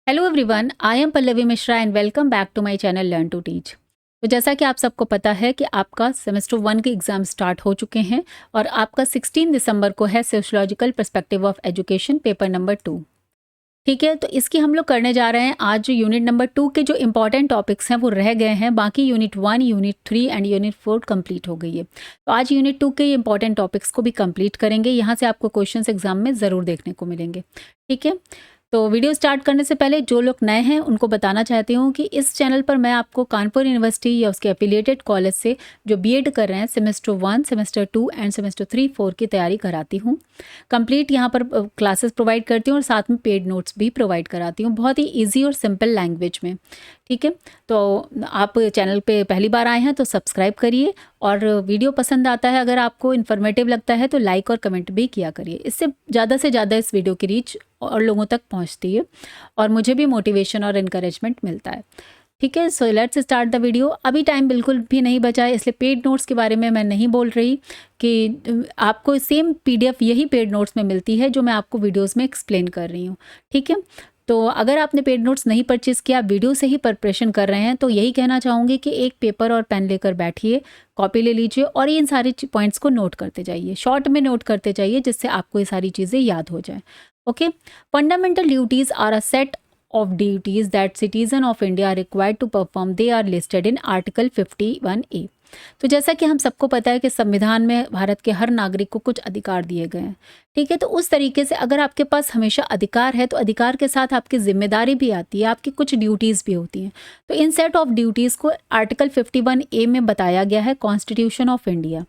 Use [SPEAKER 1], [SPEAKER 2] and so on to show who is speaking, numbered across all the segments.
[SPEAKER 1] Hello everyone, I am Pallavi Mishra and welcome back to my channel learn to teach. तो जैसा कि आप सबको पता है कि आपका सेमेस्टर 1 के एग्ज़ाम स्टार्ट हो चुके हैं और आपका 16 दिसंबर को है sociological perspective of education paper number 2। ठीक है, तो इसकी हम लोग करने जा रहे हैं। आज जो यूनिट नंबर 2 के जो इंपॉर्टेंट टॉपिक्स हैं वो रह गए हैं, बाकी unit 1, unit 3 and unit 4 complete हो गई है। तो आज यूनिट 2 के इंपॉर्टेंट टॉपिक्स को भी कंप्लीट करेंगे। यहाँ से आपको क्वेश्चंस एग्जाम में ज़रूर देखने को मिलेंगे। ठीक है, तो वीडियो स्टार्ट करने से पहले जो लोग नए हैं उनको बताना चाहती हूँ कि इस चैनल पर मैं आपको कानपुर यूनिवर्सिटी या उसके एफिलिएटेड कॉलेज से जो बीएड कर रहे हैं सेमेस्टर 1, सेमेस्टर 2 एंड सेमेस्टर 3, 4 की तैयारी कराती हूँ। कंप्लीट यहाँ पर क्लासेस प्रोवाइड करती हूँ और साथ में पेड नोट्स भी प्रोवाइड कराती हूँ, बहुत ही ईजी और सिंपल लैंग्वेज में। ठीक है, तो आप चैनल पे पहली बार आए हैं तो सब्सक्राइब करिए और वीडियो पसंद आता है, अगर आपको इन्फॉर्मेटिव लगता है तो लाइक और कमेंट भी किया करिए। इससे से ज़्यादा इस वीडियो की रीच और लोगों तक पहुंचती है और मुझे भी मोटिवेशन और इनकरेजमेंट मिलता है। ठीक है, so let's start the video. अभी टाइम बिल्कुल भी नहीं बचा है, इसलिए पेड नोट्स के बारे में मैं नहीं बोल रही कि आपको सेम पीडीएफ यही पेड नोट्स में मिलती है जो मैं आपको वीडियोस में एक्सप्लेन कर रही हूँ। ठीक है, तो अगर आपने पेड नोट्स नहीं परचेज़ किया, वीडियो से ही प्रिपरेशन कर रहे हैं, तो यही कहना चाहूँगी कि एक पेपर और पेन लेकर बैठिए, कॉपी ले लीजिए और इन सारे पॉइंट्स को नोट करते जाइए, शॉर्ट में नोट करते जाइए, जिससे आपको ये सारी चीज़ें याद हो जाए। Okay, fundamental duties are a set of duties that citizen of India are required to perform. They are listed in Article 51A. तो जैसा कि हम सबको पता है कि संविधान में भारत के हर नागरिक को कुछ अधिकार दिए गए हैं। ठीक है, तो उस तरीके से अगर आपके पास हमेशा अधिकार है तो अधिकार के साथ आपकी जिम्मेदारी भी आती है, आपकी कुछ ड्यूटीज़ भी होती हैं। तो इन सेट ऑफ ड्यूटीज़ को आर्टिकल 51A में बताया गया है constitution of India,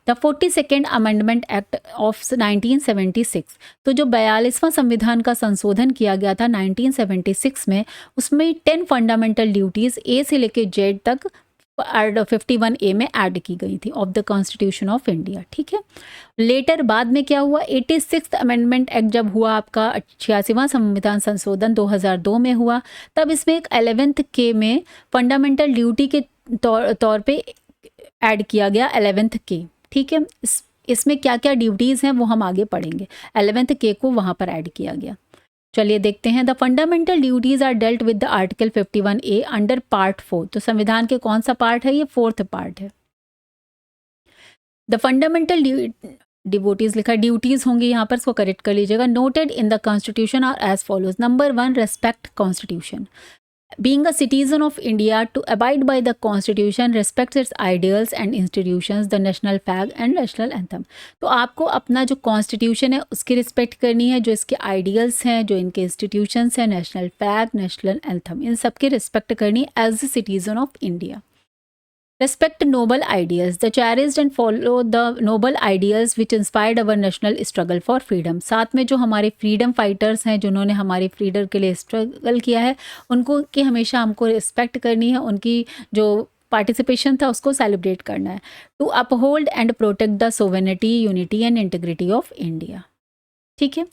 [SPEAKER 1] the 42nd amendment act of 1976। तो जो 42वां संविधान का संशोधन किया गया था 1976 में, उसमें 10 फंडामेंटल ड्यूटीज़ ए से लेकर जेड तक 51A में ऐड की गई थी of the constitution of India. ठीक है, लेटर बाद में क्या हुआ, 86th अमेंडमेंट एक्ट जब हुआ, आपका 86वां संविधान संशोधन 2002 में हुआ, तब इसमें एक 11th के में फंडामेंटल ड्यूटी के तौर पे ऐड किया गया 11th के। ठीक है, इसमें क्या क्या ड्यूटीज़ हैं वो हम आगे पढ़ेंगे। 11th के को वहाँ पर ऐड किया गया। चलिए देखते हैं। The fundamental duties are dealt with the article 51A under part 4। तो संविधान के कौन सा पार्ट है, ये 4th पार्ट है। द फंडामेंटल डिवोटीज लिखा, ड्यूटीज होंगी यहाँ पर, इसको करेक्ट कर लीजिएगा। Noted in the constitution are as follows. Number 1, respect constitution. Being a citizen of India, to abide by the Constitution, respects its ideals and institutions, the national flag and national anthem. तो आपको अपना जो constitution है उसकी respect करनी है, जो इसके आइडियल्स हैं, जो इनके इंस्टीट्यूशंस हैं, नेशनल फ्लैग, नेशनल एंथम, इन सब की रिस्पेक्ट करनी as a citizen of India. Respect noble ideals. The cherished and follow the noble ideals which inspired our national struggle for freedom. साथ में जो हमारे फ्रीडम फाइटर्स हैं, जिन्होंने हमारी फ्रीडम के लिए स्ट्रगल किया है, उनको की हमेशा हमको रिस्पेक्ट करनी है, उनकी जो पार्टिसिपेशन था उसको सेलिब्रेट करना है। To uphold and protect the sovereignty, unity and integrity of India. ठीक है,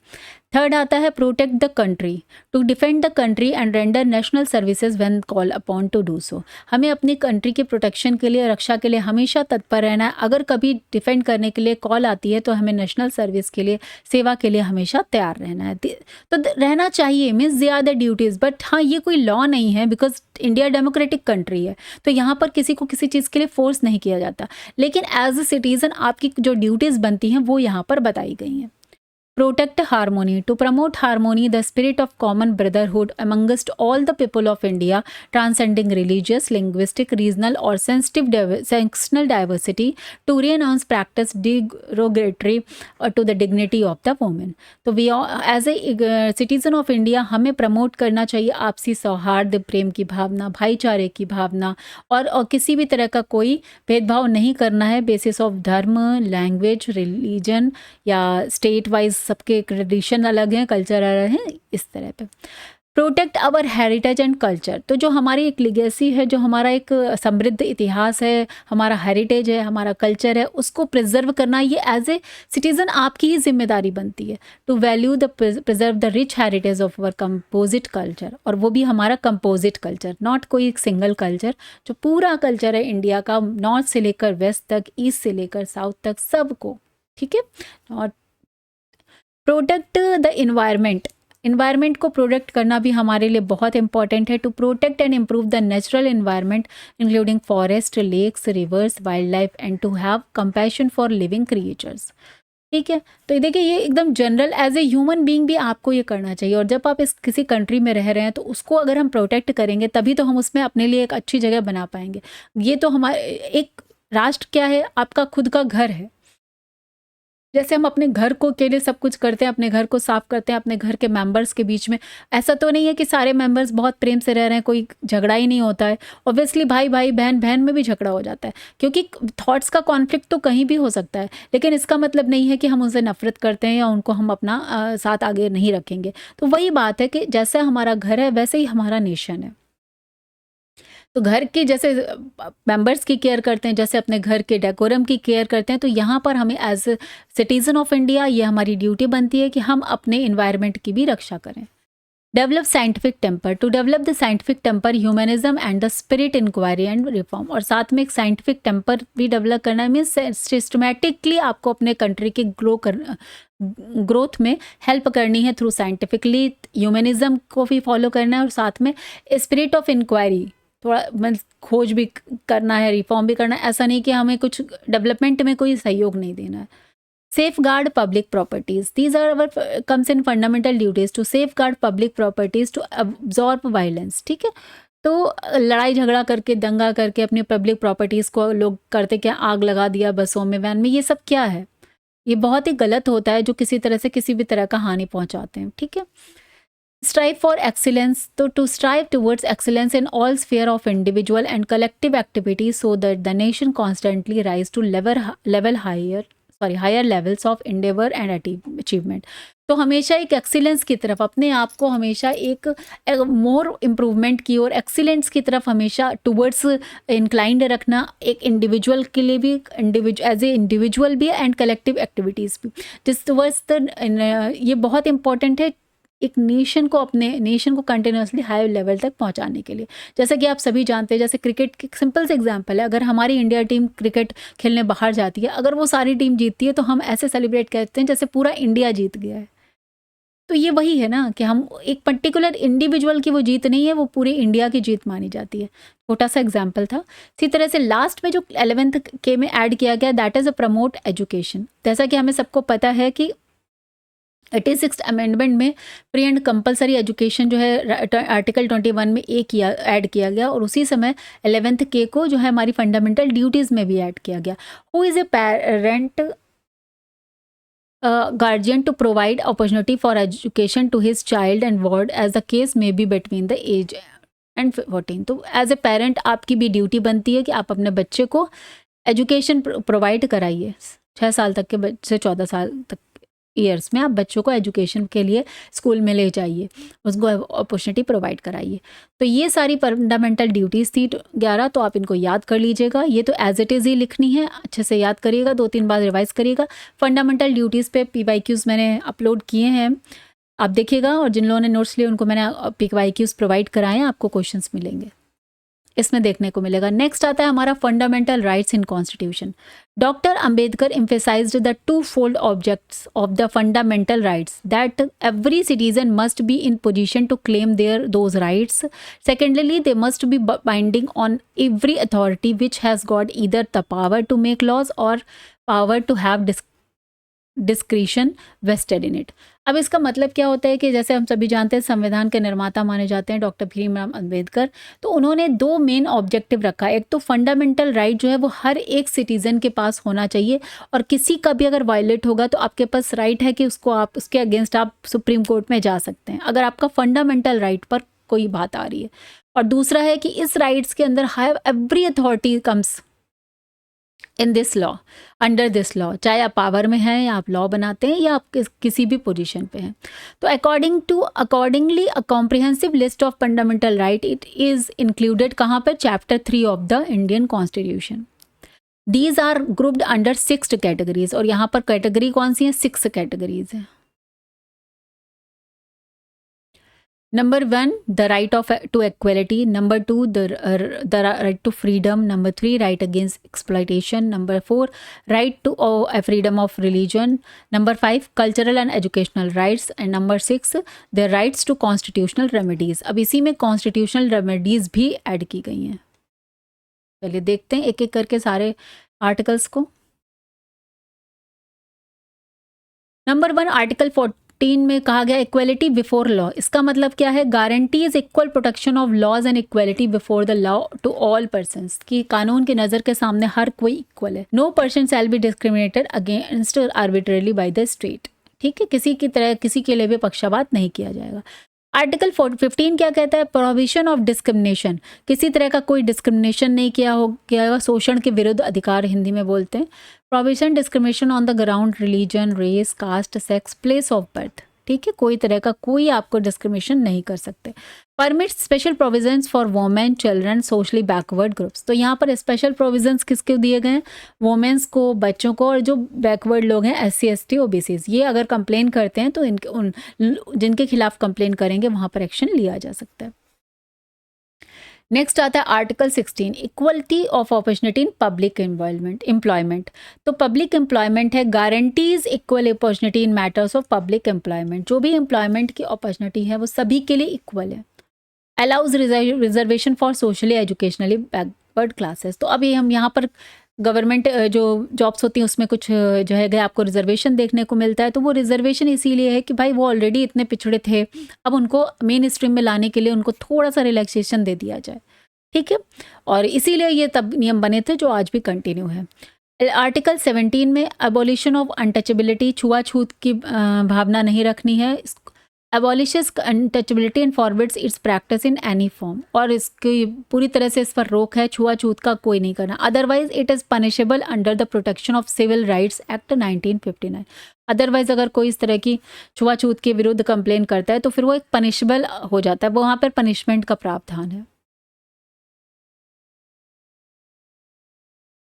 [SPEAKER 1] थर्ड आता है protect the country, to defend the country and render national services when call upon to do so. हमें अपनी कंट्री के protection के लिए, रक्षा के लिए हमेशा तत्पर रहना है। अगर कभी डिफेंड करने के लिए कॉल आती है तो हमें नेशनल सर्विस के लिए, सेवा के लिए हमेशा तैयार रहना है। तो रहना चाहिए, means they are the duties. But हाँ, ये कोई लॉ नहीं है, बिकॉज इंडिया डेमोक्रेटिक कंट्री है, तो यहाँ पर किसी को किसी चीज़ के लिए फोर्स नहीं किया जाता। लेकिन एज ए सिटीज़न आपकी जो ड्यूटीज़ बनती हैं वो यहाँ पर बताई गई हैं। Protect harmony. To promote harmony, the spirit of common brotherhood amongst all the people of India, transcending religious, linguistic, regional or sectional diversity, to renounce practice derogatory to the dignity of the woman. तो we as a citizen of India हमें promote करना चाहिए आपसी सौहार्द, प्रेम की भावना, भाईचारे की भावना, और किसी भी तरह का कोई भेदभाव नहीं करना है बेसिस ऑफ धर्म, लैंग्वेज, रिलीजन या स्टेट वाइज। सबके ट्रेडिशन अलग हैं, कल्चर अलग हैं, इस तरह पे। Protect our heritage and culture. तो जो हमारी एक लिगेसी है, जो हमारा एक समृद्ध इतिहास है, हमारा हेरिटेज है, हमारा कल्चर है, उसको प्रिजर्व करना ये एज ए सिटीज़न आपकी ही जिम्मेदारी बनती है। To value the preserve the rich heritage of our composite culture, और वो भी हमारा कंपोजिट कल्चर, नॉट कोई एक सिंगल कल्चर, जो पूरा कल्चर है इंडिया का, नॉर्थ से लेकर वेस्ट तक, ईस्ट से लेकर साउथ तक, सबको। ठीक है, और प्रोटेक्ट द इन्वायरमेंट इन्वायरमेंट को प्रोटेक्ट करना भी हमारे लिए बहुत इंपॉर्टेंट है। To protect and improve the natural environment including forest, lakes, rivers, wild life and to have compassion for living creatures. ठीक है, तो ये देखिए ये एकदम general as a human being भी आपको ये करना चाहिए। और जब आप इस किसी कंट्री में रह रहे हैं तो उसको अगर हम प्रोटेक्ट करेंगे तभी तो हम उसमें अपने लिए एक अच्छी जगह बना पाएंगे। ये तो हमारे एक राष्ट्र क्या है, आपका खुद का घर है। जैसे हम अपने घर को के लिए सब कुछ करते हैं, अपने घर को साफ करते हैं, अपने घर के मेंबर्स के बीच में ऐसा तो नहीं है कि सारे मेंबर्स बहुत प्रेम से रह रहे हैं, कोई झगड़ा ही नहीं होता है। ऑब्वियसली भाई भाई बहन बहन में भी झगड़ा हो जाता है, क्योंकि थॉट्स का कॉन्फ्लिक्ट तो कहीं भी हो सकता है, लेकिन इसका मतलब नहीं है कि हम उनसे नफरत करते हैं या उनको हम अपना साथ आगे नहीं रखेंगे। तो वही बात है कि जैसे हमारा घर है वैसे ही हमारा नेशन है। तो घर के जैसे मेंबर्स की केयर करते हैं, जैसे अपने घर के डेकोरम की केयर करते हैं, तो यहाँ पर हमें एज सिटीजन ऑफ इंडिया ये हमारी ड्यूटी बनती है कि हम अपने इन्वायरमेंट की भी रक्षा करें। Develop scientific temper. To develop the scientific temper, humanism and the spirit inquiry and reform. और साथ में एक साइंटिफिक टेम्पर भी डेवलप करना मीन्स सिस्टमेटिकली आपको अपने कंट्री के ग्रोथ में हेल्प करनी है थ्रू साइंटिफिकली। ह्यूमनिज्म को भी फॉलो करना है और साथ में स्पिरिट ऑफ इंक्वायरी, थोड़ा मतलब खोज भी करना है, रिफॉर्म भी करना है। ऐसा नहीं कि हमें कुछ डेवलपमेंट में कोई सहयोग नहीं देना है। Safeguard public properties. These are our comes in fundamental duties to safeguard public properties to absorb violence. ठीक है, तो लड़ाई झगड़ा करके, दंगा करके अपनी पब्लिक प्रॉपर्टीज़ को लोग करते क्या, आग लगा दिया बसों में, वैन में, ये सब क्या है? ये बहुत ही गलत होता है, जो किसी तरह से किसी भी तरह का हानि पहुंचाते हैं। ठीक है, स्ट्राइव फॉर एक्सीलेंस। तो to strive towards excellence in all sphere of individual and collective activities so that the nation constantly rise to level higher levels of endeavour and achievement. तो हमेशा एक एक्सीलेंस की तरफ, अपने आप को हमेशा एक मोर इम्प्रूवमेंट की और एक्सीलेंस की तरफ हमेशा टूवर्ड्स इंक्लाइंड रखना, एक इंडिविजुअल के लिए भी, एज ए इंडिविजुअल भी एंड कलेक्टिव एक्टिविटीज़ भी, जिस टूवर्ड्स ये बहुत इंपॉर्टेंट है एक नेशन को, अपने नेशन को कंटिन्यूसली हाई लेवल तक पहुंचाने के लिए। जैसा कि आप सभी जानते हैं, जैसे क्रिकेट की सिंपल से एग्जांपल है, अगर हमारी इंडिया टीम क्रिकेट खेलने बाहर जाती है, अगर वो सारी टीम जीतती है तो हम ऐसे सेलिब्रेट करते हैं जैसे पूरा इंडिया जीत गया है। तो ये वही है ना कि हम एक पर्टिकुलर इंडिविजुअल की वो जीत नहीं है, वो पूरी इंडिया की जीत मानी जाती है। छोटा सा एग्जाम्पल था। इसी तरह से लास्ट में जो 11th के में ऐड किया गया, that is a promote education. जैसा कि हमें सबको पता है कि 86th अमेंडमेंट में फ्री एंड कंपलसरी एजुकेशन जो है आर्टिकल 21 में ऐड किया गया, और उसी समय 11th के को जो है हमारी फंडामेंटल ड्यूटीज़ में भी ऐड किया गया। Who is a parent guardian to provide opportunity for education to his child and ward as the case may be between the age and 14। तो एज ए पेरेंट आपकी भी ड्यूटी बनती है कि आप अपने बच्चे को एजुकेशन प्रोवाइड कराइए। 6 साल तक के बच्चे, 14 साल तक ईयर्स में आप बच्चों को एजुकेशन के लिए स्कूल में ले जाइए, उसको अपॉर्चुनिटी प्रोवाइड कराइए। तो ये सारी फंडामेंटल ड्यूटीज़ थी 11, तो आप इनको याद कर लीजिएगा। ये तो एज इट इज़ ही लिखनी है, अच्छे से याद करिएगा, 2-3 बार रिवाइज करिएगा। फंडामेंटल ड्यूटीज़ पे PYQs मैंने अपलोड किए हैं, आप देखिएगा, और जिन लोगों ने नोट्स लिए उनको मैंने PYQs प्रोवाइड कराए हैं, आपको क्वेश्चंस मिलेंगे, इसमें देखने को मिलेगा। नेक्स्ट आता है हमारा fundamental rights in constitution. Doctor Ambedkar emphasized the two fold objects of the fundamental rights, that every citizen must be in position to claim their those rights. Secondly, they must be binding on every authority which has got either the power to make laws और power to have discretion vested in it. अब इसका मतलब क्या होता है कि जैसे हम सभी जानते हैं, संविधान के निर्माता माने जाते हैं डॉक्टर भीमराव अंबेडकर। तो उन्होंने 2 मेन ऑब्जेक्टिव रखा। एक तो फंडामेंटल राइट जो है वो हर एक सिटीज़न के पास होना चाहिए, और किसी का भी अगर वायलेट होगा तो आपके पास राइट है कि उसको आप, उसके अगेंस्ट आप सुप्रीम कोर्ट में जा सकते हैं अगर आपका फंडामेंटल राइट पर कोई बात आ रही है। और दूसरा है कि इस राइट्स के अंदर have every authority comes in this law, under this law, चाहे आप पावर में हैं या आप लॉ बनाते हैं या आप किसी भी पोजीशन पे हैं। तो accordingly a comprehensive list of fundamental right it is included कहाँ पर, chapter 3 of the Indian constitution. These are grouped under 6 categories, और यहाँ पर कैटेगरी कौन सी है, 6 कैटेगरीज हैं। Number one, the right to equality. Number two, the right to freedom. Number three, right against exploitation. Number four, right to freedom of religion. Number five, cultural and educational rights. And number six, the rights to constitutional remedies. अब इसी में constitutional remedies भी add की गई हैं। चलिए देखते हैं एक एक करके सारे आर्टिकल्स को। नंबर वन, आर्टिकल 14 में कहा गया इक्वलिटी बिफोर लॉ। इसका मतलब क्या है? Guarantees equal protection of laws and equality before the law to all persons, कि कानून की नज़र के सामने हर कोई इक्वल है। No person shall be discriminated against arbitrarily by the state. ठीक है, किसी की तरह किसी के लिए भी पक्षपात नहीं किया जाएगा। आर्टिकल 15 क्या कहता है? प्रोहिबिशन ऑफ डिस्क्रिमिनेशन, किसी तरह का कोई डिस्क्रिमिनेशन नहीं किया होगा, शोषण के विरुद्ध अधिकार हिंदी में बोलते हैं। Prohibition discrimination on the ground religion, race, caste, sex, place of birth. ठीक है, कोई तरह का कोई आपको डिस्क्रिमिनेशन नहीं कर सकते। Permit special provisions for women, children, socially backward groups. तो यहाँ पर स्पेशल प्रोविजंस किसके दिए गए हैं? वोमेन्स को, बच्चों को, और जो बैकवर्ड लोग हैं SC ST OBCs, ये अगर कंप्लेन करते हैं तो जिनके खिलाफ कंप्लेन करेंगे वहाँ पर एक्शन लिया जा सकता है। नेक्स्ट आता है article 16, equality of opportunity in public employment. तो पब्लिक एम्प्लॉयमेंट है, guarantees equal opportunity in matters of public employment. जो भी एम्प्लॉयमेंट की अपॉर्चुनिटी है वो सभी के लिए इक्वल है। Allows reservation for socially educationally backward classes. तो अभी हम यहाँ पर गवर्नमेंट जो जॉब्स होती हैं उसमें कुछ जो है आपको रिजर्वेशन देखने को मिलता है। तो वो रिजर्वेशन इसीलिए है कि भाई वो ऑलरेडी इतने पिछड़े थे, अब उनको मेन स्ट्रीम में लाने के लिए उनको थोड़ा सा रिलैक्सेशन दे दिया जाए। ठीक है, और इसीलिए ये तब नियम बने थे जो आज भी कंटिन्यू है। आर्टिकल 17 में अबॉलिशन ऑफ अनटचेबिलिटी, छुआछूत की भावना नहीं रखनी है। abolishes untouchability and forbids its practice in any form, और इसकी पूरी तरह से इस पर रोक है, छुआछूत का कोई नहीं करना। Otherwise it is punishable under the protection of civil rights act 1959। Otherwise अगर कोई इस तरह की छुआछूत के विरुद्ध कंप्लेन करता है तो फिर वो एक पनिशेबल हो जाता है, वहाँ पर पनिशमेंट का प्रावधान है।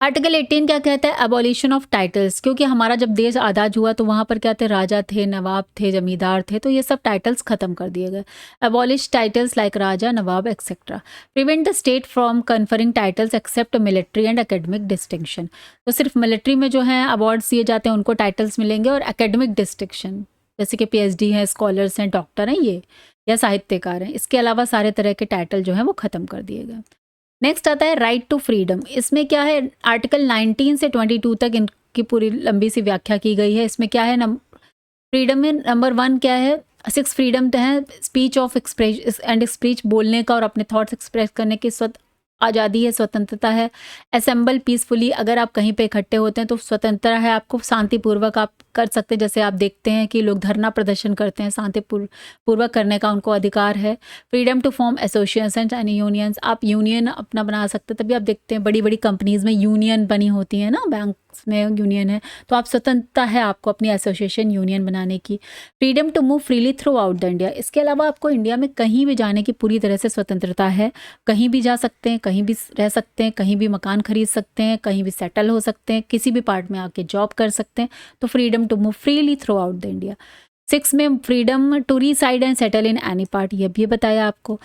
[SPEAKER 1] आर्टिकल 18 क्या कहता है? एबॉलिशन ऑफ टाइटल्स, क्योंकि हमारा जब देश आज़ाद हुआ तो वहाँ पर क्या थे? राजा थे, नवाब थे, जमींदार थे, तो ये सब टाइटल्स खत्म कर दिए गए। Abolish titles like raja, nawab etcetera. Prevent the state from conferring titles except military and academic distinction. तो सिर्फ मिलिट्री में जो है अवार्ड्स दिए जाते हैं उनको टाइटल्स मिलेंगे, और एकेडमिक डिस्टिंक्शन जैसे कि PhD हैं, स्कॉलर्स हैं, डॉक्टर हैं ये, या साहित्यकार हैं, इसके अलावा सारे तरह के टाइटल जो हैं वो खत्म कर दिए गए। नेक्स्ट आता है राइट टू फ्रीडम। इसमें क्या है? आर्टिकल 19 से 22 तक इनकी पूरी लंबी सी व्याख्या की गई है। इसमें क्या है? फ्रीडम में नंबर 1 क्या है? 6 फ्रीडम तो है, speech of express and speech, बोलने का और अपने थॉट्स एक्सप्रेस करने की आज़ादी है, स्वतंत्रता है। असेंबल पीसफुली, अगर आप कहीं पे इकट्ठे होते हैं तो स्वतंत्रता है, आपको शांतिपूर्वक आप कर सकते हैं। जैसे आप देखते हैं कि लोग धरना प्रदर्शन करते हैं, शांतिपूर्वक करने का उनको अधिकार है। Freedom to form association and unions, आप यूनियन अपना बना सकते हैं। तभी आप देखते हैं बड़ी बड़ी कंपनीज़ में यूनियन बनी होती है ना, बैंक्स में यूनियन है, तो आप स्वतंत्रता है आपको अपनी एसोसिएशन यूनियन बनाने की। Freedom to move freely throughout the India, इसके अलावा आपको इंडिया में कहीं भी जाने की पूरी तरह से स्वतंत्रता है, कहीं भी जा सकते हैं, कहीं भी रह सकते हैं, कहीं भी मकान खरीद सकते हैं, कहीं भी सेटल हो सकते हैं, किसी भी पार्ट में आके जॉब कर सकते हैं। तो freedom to move freely throughout the India. 6 में freedom to reside and settle in any part, ये भी बताया आपको।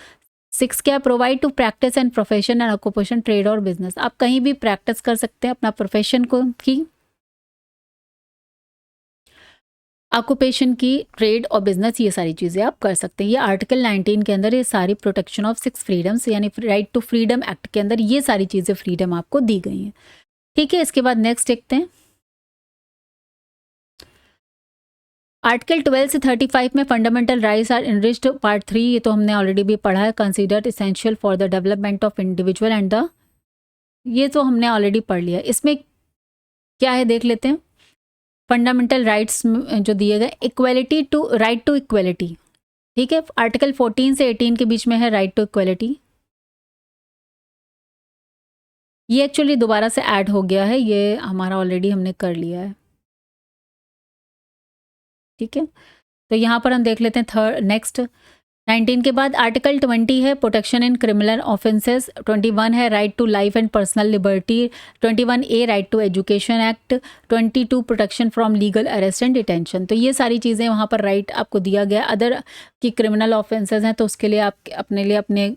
[SPEAKER 1] 6 क्या? Provide to practice and profession and occupation, trade और बिजनेस, आप कहीं भी प्रैक्टिस कर सकते हैं अपना प्रोफेशन को की, ऑक्यूपेशन की, ट्रेड और बिजनेस, ये सारी चीज़ें आप कर सकते हैं। ये आर्टिकल 19 के अंदर ये सारी प्रोटेक्शन ऑफ 6 फ्रीडम्स यानी राइट टू फ्रीडम एक्ट के अंदर ये सारी चीज़ें फ्रीडम आपको दी गई हैं। ठीक है, इसके बाद नेक्स्ट देखते हैं आर्टिकल 12 से 35 में fundamental rights are enriched part 3, ये तो हमने ऑलरेडी भी पढ़ा है। Considered essential for the development of individual and the, ये तो हमने ऑलरेडी पढ़ लिया। इसमें क्या है देख लेते हैं। फंडामेंटल राइट्स जो दिए गए, equality to, right to equality. ठीक है, आर्टिकल 14 से 18 के बीच में है राइट टू इक्वलिटी। ये एक्चुअली दोबारा से ऐड हो गया है, ये हमारा ऑलरेडी हमने कर लिया है। ठीक है, तो यहाँ पर हम देख लेते हैं नेक्स्ट 19 के बाद आर्टिकल 20 है प्रोटेक्शन इन क्रिमिनल ऑफेंसेस, 21 है right to life and personal liberty, 21A right to education act, 22 protection from legal arrest and detention. तो ये सारी चीज़ें वहाँ पर राइट आपको दिया गया। अदर की क्रिमिनल ऑफेंसेस हैं तो उसके लिए आप अपने लिए अपने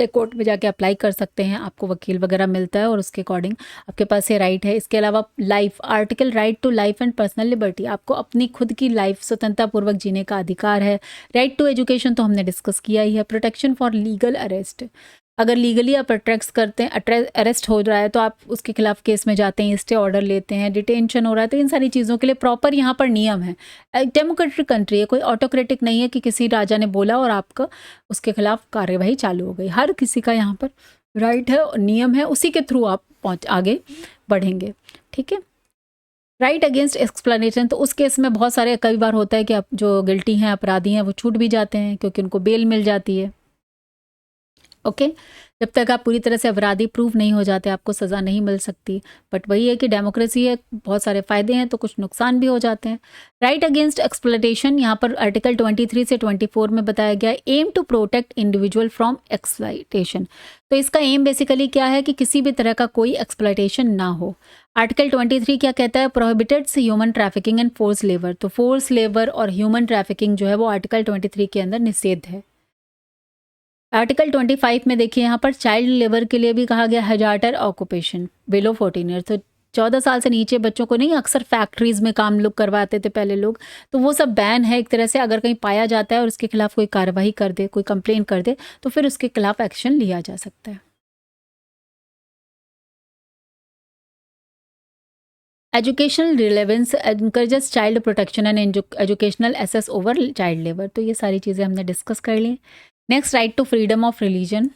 [SPEAKER 1] कोर्ट में जाके अप्लाई कर सकते हैं, आपको वकील वगैरह मिलता है और उसके अकॉर्डिंग आपके पास ये राइट है। इसके अलावा life, article right to life and personal liberty, आपको अपनी खुद की लाइफ स्वतंत्रतापूर्वक जीने का अधिकार है। राइट टू एजुकेशन तो हमने डिस्कस किया ही है। प्रोटेक्शन फॉर लीगल अरेस्ट, अगर लीगली आप अरेस्ट हो रहा है तो आप उसके खिलाफ केस में जाते हैं, स्टे ऑर्डर लेते हैं, डिटेंशन हो रहा है, तो इन सारी चीज़ों के लिए प्रॉपर यहाँ पर नियम है। डेमोक्रेटिक कंट्री है, कोई ऑटोक्रेटिक नहीं है कि किसी राजा ने बोला और आपका उसके खिलाफ कार्यवाही चालू हो गई। हर किसी का यहाँ पर राइट है और नियम है, उसी के थ्रू आप आगे बढ़ेंगे। ठीक है। राइट अगेंस्ट एक्सप्लेनेशन, तो उस केस में बहुत सारे कई बार होता है कि आप जो गिल्टी हैं, अपराधी हैं, वो छूट भी जाते हैं क्योंकि उनको बेल मिल जाती है। ओके जब तक आप पूरी तरह से अपराधी प्रूव नहीं हो जाते आपको सज़ा नहीं मिल सकती। बट वही है कि डेमोक्रेसी है, बहुत सारे फ़ायदे हैं तो कुछ नुकसान भी हो जाते हैं। राइट अगेंस्ट एक्सप्लॉयटेशन, यहाँ पर आर्टिकल 23 से 24 में बताया गया, aim to protect individual from exploitation. तो इसका एम बेसिकली क्या है कि किसी भी तरह का कोई एक्सप्लॉयटेशन ना हो। आर्टिकल 23 क्या कहता है, prohibited human trafficking and force labour. तो फोर्स लेबर और ह्यूमन ट्रैफिकिंग जो है वो आर्टिकल 23 के अंदर निषेध है। आर्टिकल 25 में देखिए यहाँ पर चाइल्ड लेबर के लिए भी कहा गया हैजार्डर ऑक्यूपेशन बिलो 14 ईयर्स। तो 14 साल से नीचे बच्चों को नहीं, अक्सर फैक्ट्रीज में काम लोग करवाते थे पहले लोग, तो वो सब बैन है एक तरह से। अगर कहीं पाया जाता है और उसके खिलाफ कोई कार्रवाई कर दे, कोई कंप्लेन कर दे, तो फिर उसके खिलाफ एक्शन लिया जा सकता है। Educational relevance encourages child protection and educational access over child labour. तो ये सारी चीज़ें हमने डिस्कस कर ली। Next, right to freedom of religion.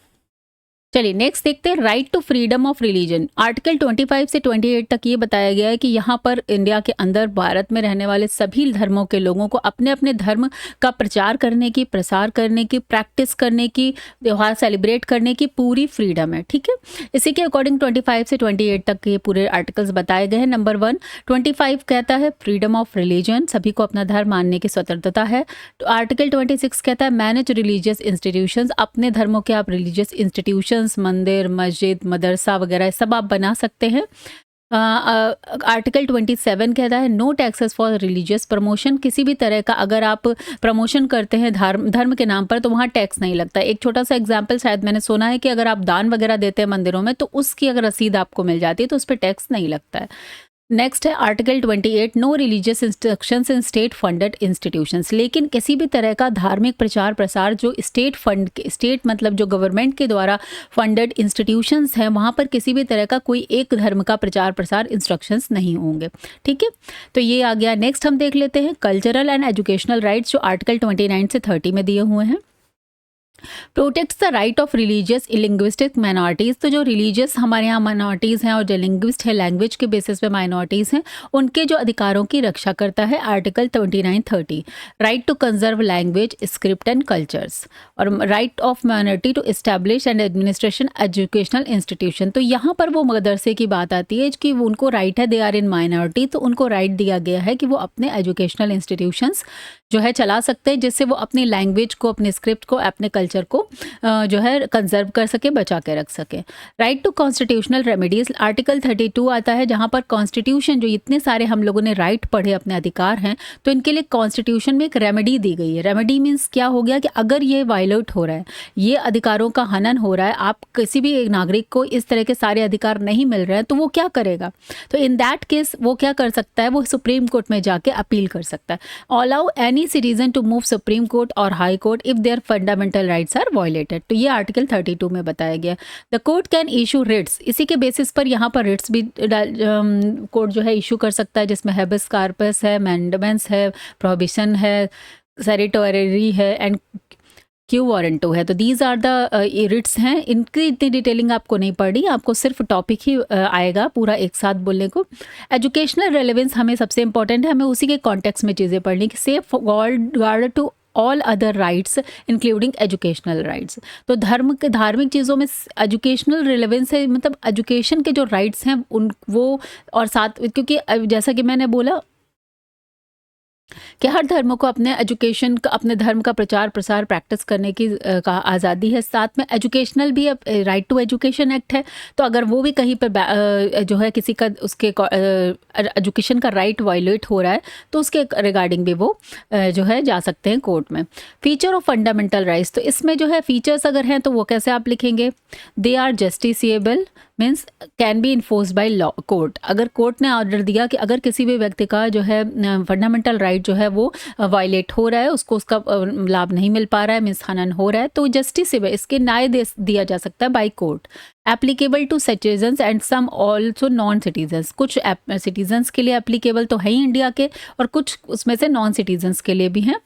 [SPEAKER 1] चलिए नेक्स्ट देखते हैं, right to freedom of religion. Article 25 से 28 तक ये बताया गया है कि यहाँ पर इंडिया के अंदर भारत में रहने वाले सभी धर्मों के लोगों को अपने अपने धर्म का प्रचार करने की, प्रसार करने की, प्रैक्टिस करने की, त्यौहार सेलिब्रेट करने की पूरी फ्रीडम है। ठीक है, इसी के अकॉर्डिंग 25 से 28 तक ये पूरे आर्टिकल्स बताए गए हैं। नंबर 1, 25 कहता है फ्रीडम ऑफ रिलीजन, सभी को अपना धर्म मानने की स्वतंत्रता है। तो आर्टिकल 26 कहता है मैनेज रिलीजियस इंस्टीट्यूशंस, अपने धर्मों के आप रिलीजियस इंस्टीट्यूशन, मंदिर, मस्जिद, मदरसा वगैरह सब आप बना सकते हैं। आर्टिकल 27 कहता है no taxes for religious promotion, किसी भी तरह का अगर आप प्रमोशन करते हैं धर्म के नाम पर तो वहाँ टैक्स नहीं लगता। एक छोटा सा एग्जांपल शायद मैंने सुना है कि अगर आप दान वगैरह देते हैं मंदिरों में तो उसकी अगर रसीद आपको मिल जाती है तो उस पर टैक्स नहीं लगता है। नेक्स्ट है article 28, no religious instructions in state funded institutions, लेकिन किसी भी तरह का धार्मिक प्रचार प्रसार जो स्टेट मतलब जो गवर्नमेंट के द्वारा फंडेड इंस्टीट्यूशंस हैं वहाँ पर किसी भी तरह का कोई एक धर्म का प्रचार प्रसार इंस्ट्रक्शंस नहीं होंगे। ठीक है, तो ये आ गया। नेक्स्ट हम देख लेते हैं कल्चरल एंड एजुकेशनल राइट्स जो आर्टिकल 29 से 30 में दिए हुए हैं। Protects the right of religious linguistic minorities, तो जो रिलीजियस हमारे यहाँ माइनॉरिटीज़ हैं और जो लिंग्विस्ट है, लैंग्वेज के बेसिस पे माइनॉरिटीज़ हैं, उनके जो अधिकारों की रक्षा करता है article 29-30। Right to conserve language, script and cultures, और right of minority to establish and administration educational institution. तो यहाँ पर वो मदरसे की बात आती है कि उनको राइट है, दे आर इन माइनॉरिटी, तो उनको राइट दिया गया है कि वो अपने एजुकेशनल इंस्टीट्यूशंस जो है चला सकते हैं, जिससे वो अपनी लैंग्वेज को, अपने स्क्रिप्ट को, अपने कल्चर को जो है कंजर्व कर सके, बचा के रख सके। Right to constitutional remedies, article 32 आता है जहाँ पर कॉन्स्टिट्यूशन जो इतने सारे हम लोगों ने राइट पढ़े, अपने अधिकार हैं, तो इनके लिए कॉन्स्टिट्यूशन में एक रेमेडी दी गई है। रेमेडी मीन्स क्या हो गया कि अगर ये वायलेट हो रहा है, ये अधिकारों का हनन हो रहा है, आप किसी भी एक नागरिक को इस तरह के सारे अधिकार नहीं मिल रहे हैं, तो वो क्या करेगा? तो इन दैट केस वो क्या कर सकता है, वो सुप्रीम कोर्ट में जाके अपील कर सकता है। Allow any citizen to move supreme court और high court if their fundamental rights are violated. तो ये आर्टिकल 32 में बताया गया। The court can issue writs, इसी के बेसिस पर यहाँ पर रिट्स भी कोर्ट जो है इशू कर सकता है, जिसमें हैबस कार्पस है, मैंडेमेंस है, प्रोहिबिशन है, सेरिटोरी है एंड क्यू वारंटो है। तो दीज आर द रिट्स हैं। इनकी इतनी डिटेलिंग आपको नहीं पड़ी, आपको सिर्फ टॉपिक ही आएगा पूरा एक साथ बोलने को। एजुकेशनल रेलेवेंस हमें सबसे इंपॉर्टेंट है, हमें उसी के कॉन्टेक्स्ट में चीज़ें पढ़नी कि safeguard to all other rights including educational rights. तो धार्मिक चीज़ों में एजुकेशनल रिलेवेंस है, मतलब एजुकेशन के जो राइट्स हैं उन वो, और साथ क्योंकि जैसा कि मैंने बोला कि हर धर्म को अपने एजुकेशन का, अपने धर्म का प्रचार प्रसार प्रैक्टिस करने की का आज़ादी है। साथ में एजुकेशनल भी राइट टू एजुकेशन एक्ट है, तो अगर वो भी कहीं पर जो है किसी का उसके एजुकेशन का राइट वायलेट हो रहा है तो उसके रिगार्डिंग भी वो जो है जा सकते हैं कोर्ट में। फीचर ऑफ फंडामेंटल राइट्स, तो इसमें जो है फीचर्स अगर हैं तो वो कैसे आप लिखेंगे? They are justiciable means can be enforce by law court. अगर कोर्ट ने ऑर्डर दिया कि अगर किसी भी व्यक्ति का जो है फंडामेंटल राइट जो है वो वायलेट हो रहा है, उसको उसका लाभ नहीं मिल पा रहा है, मीन्स हनन हो रहा है, तो जस्टिस इसके न्याय दिया जा सकता है by court. Applicable to citizens and some also non citizens, कुछ सिटीजन्स के लिए एप्लीकेबल तो है ही इंडिया के, और कुछ उसमें से नॉन सिटीजन्स के लिए भी हैं।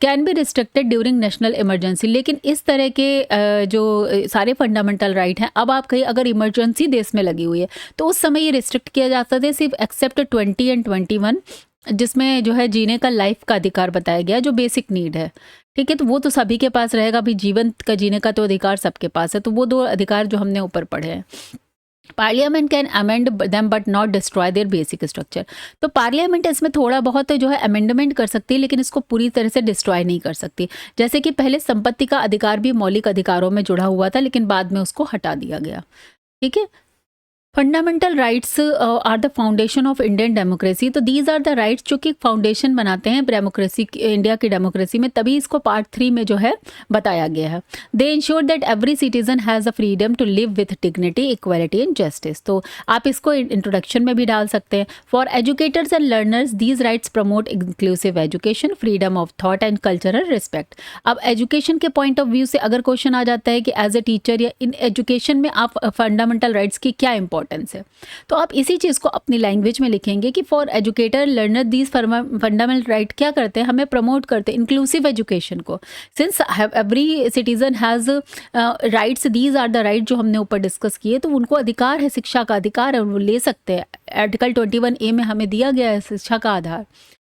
[SPEAKER 1] Can be restricted during national emergency, लेकिन इस तरह के जो सारे फंडामेंटल राइट हैं, अब आप कहीं अगर इमरजेंसी देश में लगी हुई है तो उस समय ये रिस्ट्रिक्ट किया जाता था, सिर्फ एक्सेप्ट 20 एंड 21, जिसमें जो है जीने का लाइफ का अधिकार बताया गया जो बेसिक नीड है। ठीक है, तो वो तो सभी के पास रहेगा, भी जीवन का जीने का तो अधिकार सबके पास है, तो वो दो अधिकार जो हमने ऊपर पढ़े हैं। Parliament can amend them but not destroy there basic structure, तो पार्लियामेंट इसमें थोड़ा बहुत जो है अमेंडमेंट कर सकती है, लेकिन इसको पूरी तरह से डिस्ट्रॉय नहीं कर सकती। जैसे कि पहले संपत्ति का अधिकार भी मौलिक अधिकारों में जुड़ा हुआ था, लेकिन बाद में उसको हटा दिया गया। ठीक है, fundamental rights are the foundation of Indian democracy, तो दीज आर द राइट्स जो कि फाउंडेशन बनाते हैं डेमोक्रेसी, इंडिया की डेमोक्रेसी में, तभी इसको पार्ट 3 में जो है बताया गया है। They ensure that every citizen has a freedom to live with dignity, equality and justice, तो आप इसको इंट्रोडक्शन में भी डाल सकते हैं। For educators and learners these rights promote inclusive education, freedom of thought and cultural respect. अब education के पॉइंट ऑफ व्यू से अगर क्वेश्चन आ जाता है कि एज ए टीचर या इन एजुकेशन में आप फंडामेंटल राइट्स की क्या इंपॉर्टेंस है, तो आप इसी चीज़ को अपनी लैंग्वेज में लिखेंगे कि for educator learner these fundamental right क्या करते हैं, हमें प्रमोट करते हैं इंक्लूसिव एजुकेशन को। Since every citizen has rights, these are the right जो हमने ऊपर डिस्कस किए, तो उनको अधिकार है, शिक्षा का अधिकार है, वो ले सकते हैं। आर्टिकल 21A में हमें दिया गया है शिक्षा का आधार।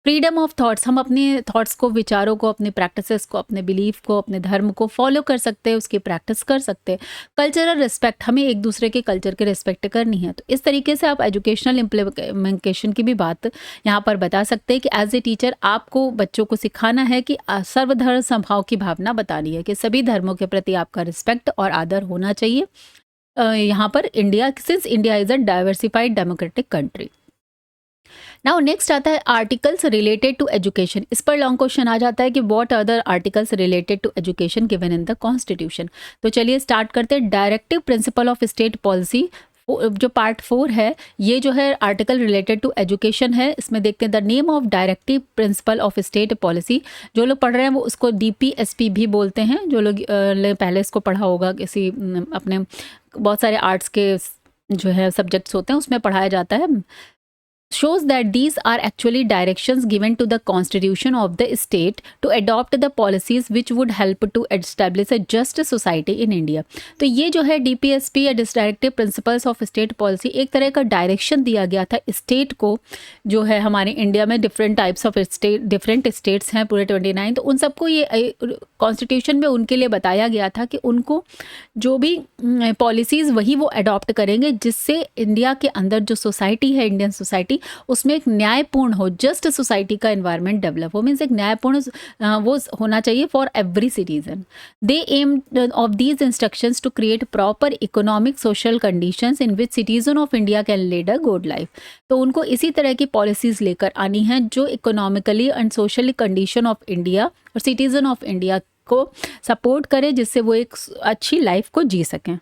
[SPEAKER 1] फ्रीडम ऑफ थॉट्स, हम अपने थॉट्स को, विचारों को, अपने प्रैक्टिसेस को, अपने बिलीफ को, अपने धर्म को फॉलो कर सकते हैं, उसकी प्रैक्टिस कर सकते हैं। कल्चरल रिस्पेक्ट, हमें एक दूसरे के कल्चर के रिस्पेक्ट करनी है। तो इस तरीके से आप एजुकेशनल इम्प्लीमेंटेशन की भी बात यहाँ पर बता सकते हैं कि एज ए टीचर आपको बच्चों को सिखाना है कि सर्वधर्म समभाव की भावना बतानी है, कि सभी धर्मों के प्रति आपका रिस्पेक्ट और आदर होना चाहिए। यहाँ पर India, since India is a diversified democratic country. Now next आता है आर्टिकल्स रिलेटेड टू एजुकेशन। इस पर लॉन्ग क्वेश्चन आ जाता है कि what are the articles related to education given in the constitution. तो चलिए स्टार्ट करते हैं। Directive principle of state policy, जो पार्ट 4 है, ये जो है आर्टिकल रिलेटेड टू एजुकेशन है। इसमें देखते हैं the name of directive principle of state policy. जो लोग पढ़ रहे हैं वो उसको DPSP भी बोलते हैं। जो लोग पहले इसको पढ़ा होगा किसी अपने, बहुत सारे आर्ट्स के जो है सब्जेक्ट्स होते हैं उसमें पढ़ाया जाता है। shows that these are actually directions given to the constitution of the state to adopt the policies which would help to establish a just society in India। तो ये जो है DPSP या directive principles of state policy, एक तरह का direction दिया गया था स्टेट को, जो है हमारे इंडिया में different types of state, different states हैं पूरे 29, तो उन सबको ये कॉन्स्टिट्यूशन में उनके लिए बताया गया था कि उनको जो भी पॉलिसीज़ वही वो अडॉप्ट करेंगे, जिससे इंडिया के अंदर जो सोसाइटी है, इंडियन सोसाइटी, उसमें एक न्यायपूर्ण हो, जस्ट सोसाइटी का एनवायरनमेंट डेवलप हो, मीन्स एक न्यायपूर्ण वो होना चाहिए for every citizen. They aim of these instructions to create proper economic social conditions in which citizen of India can lead a good life. तो उनको इसी तरह की पॉलिसीज लेकर आनी है जो economically and socially condition of India और सिटीजन ऑफ इंडिया को सपोर्ट करे, जिससे वो एक अच्छी लाइफ को जी सकें।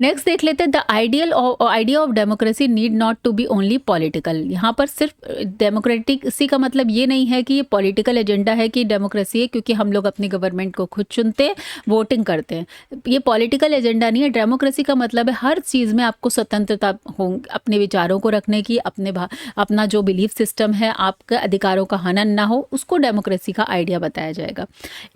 [SPEAKER 1] नेक्स्ट देख लेते हैं the idea of democracy need not to be only political. यहाँ पर सिर्फ डेमोक्रेटिक, इसी का मतलब ये नहीं है कि ये पॉलिटिकल एजेंडा है कि डेमोक्रेसी है क्योंकि हम लोग अपनी गवर्नमेंट को खुद चुनते हैं, वोटिंग करते हैं। ये पॉलिटिकल एजेंडा नहीं है। डेमोक्रेसी का मतलब है हर चीज़ में आपको स्वतंत्रता हो, अपने विचारों को रखने की, अपना जो बिलीफ सिस्टम है, आपके अधिकारों का हनन ना हो, उसको डेमोक्रेसी का आइडिया बताया जाएगा।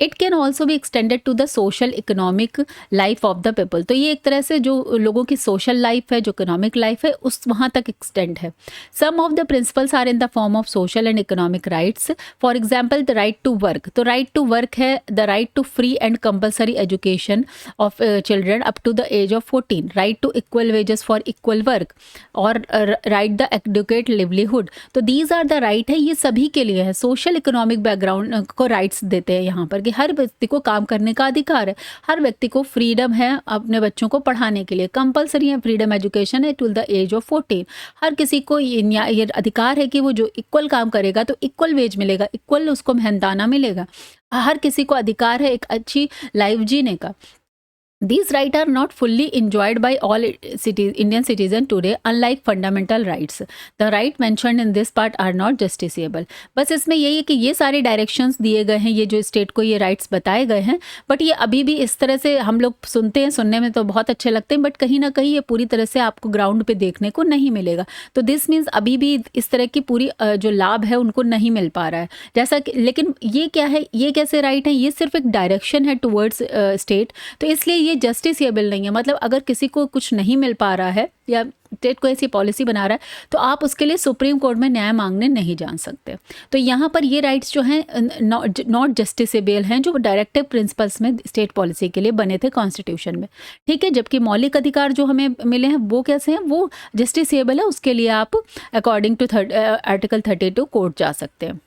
[SPEAKER 1] It can also be extended to the social economic life of the people. तो ये एक तरह से जो लोगों की सोशल लाइफ है, जो इकोनॉमिक लाइफ है, उस वहाँ तक एक्सटेंड है। Some of the principles are in the form of social and economic rights. For example the right to work, तो राइट टू वर्क है the right to free and compulsory education of children up to the age of 14, right to equal wages for equal work, और right the adequate livelihood. तो these are the right है, ये सभी के लिए है। Social economic background को rights देते हैं यहाँ पर कि हर व्यक्ति को काम करने का अधिकार है, हर व्यक्ति को फ्रीडम है अपने बच्चों को पढ़ाने के लिए, कंपल्सरी है फ्रीडम एजुकेशन है टू द एज ऑफ 14। हर किसी को ये अधिकार है कि वो जो इक्वल काम करेगा तो इक्वल वेज मिलेगा, इक्वल उसको मेहनताना मिलेगा। हर किसी को अधिकार है एक अच्छी लाइफ जीने का। These rights are not fully enjoyed by all Indian citizens today, unlike fundamental rights. The right mentioned in this part are not justiciable. बस इसमें यही है कि ये सारे डायरेक्शंस दिए गए हैं, ये जो स्टेट को ये राइट्स बताए गए हैं, बट ये अभी भी इस तरह से हम लोग सुनते हैं, सुनने में तो बहुत अच्छे लगते हैं, बट कहीं ना कहीं ये पूरी तरह से आपको ग्राउंड पे देखने को नहीं मिलेगा। तो दिस मीन्स अभी भी इस तरह की पूरी जो लाभ है उनको नहीं मिल पा रहा है, जैसा कि, लेकिन ये क्या है, ये कैसे राइट है, ये सिर्फ एक डायरेक्शन है टुवर्ड्स स्टेट, तो इसलिए ये जस्टिसेबल नहीं है। मतलब अगर किसी को कुछ नहीं मिल पा रहा है या स्टेट को ऐसी पॉलिसी बना रहा है तो आप उसके लिए सुप्रीम कोर्ट में न्याय मांगने नहीं जा सकते। तो यहाँ पर ये राइट्स जो हैं नॉट जस्टिसेबल हैं, जो डायरेक्टिव प्रिंसिपल्स में स्टेट पॉलिसी के लिए बने थे कॉन्स्टिट्यूशन में, ठीक है। जबकि मौलिक अधिकार जो हमें मिले हैं वो कैसे हैं, वो जस्टिसेबल है, उसके लिए आप अकॉर्डिंग टू आर्टिकल 32 कोर्ट जा सकते हैं।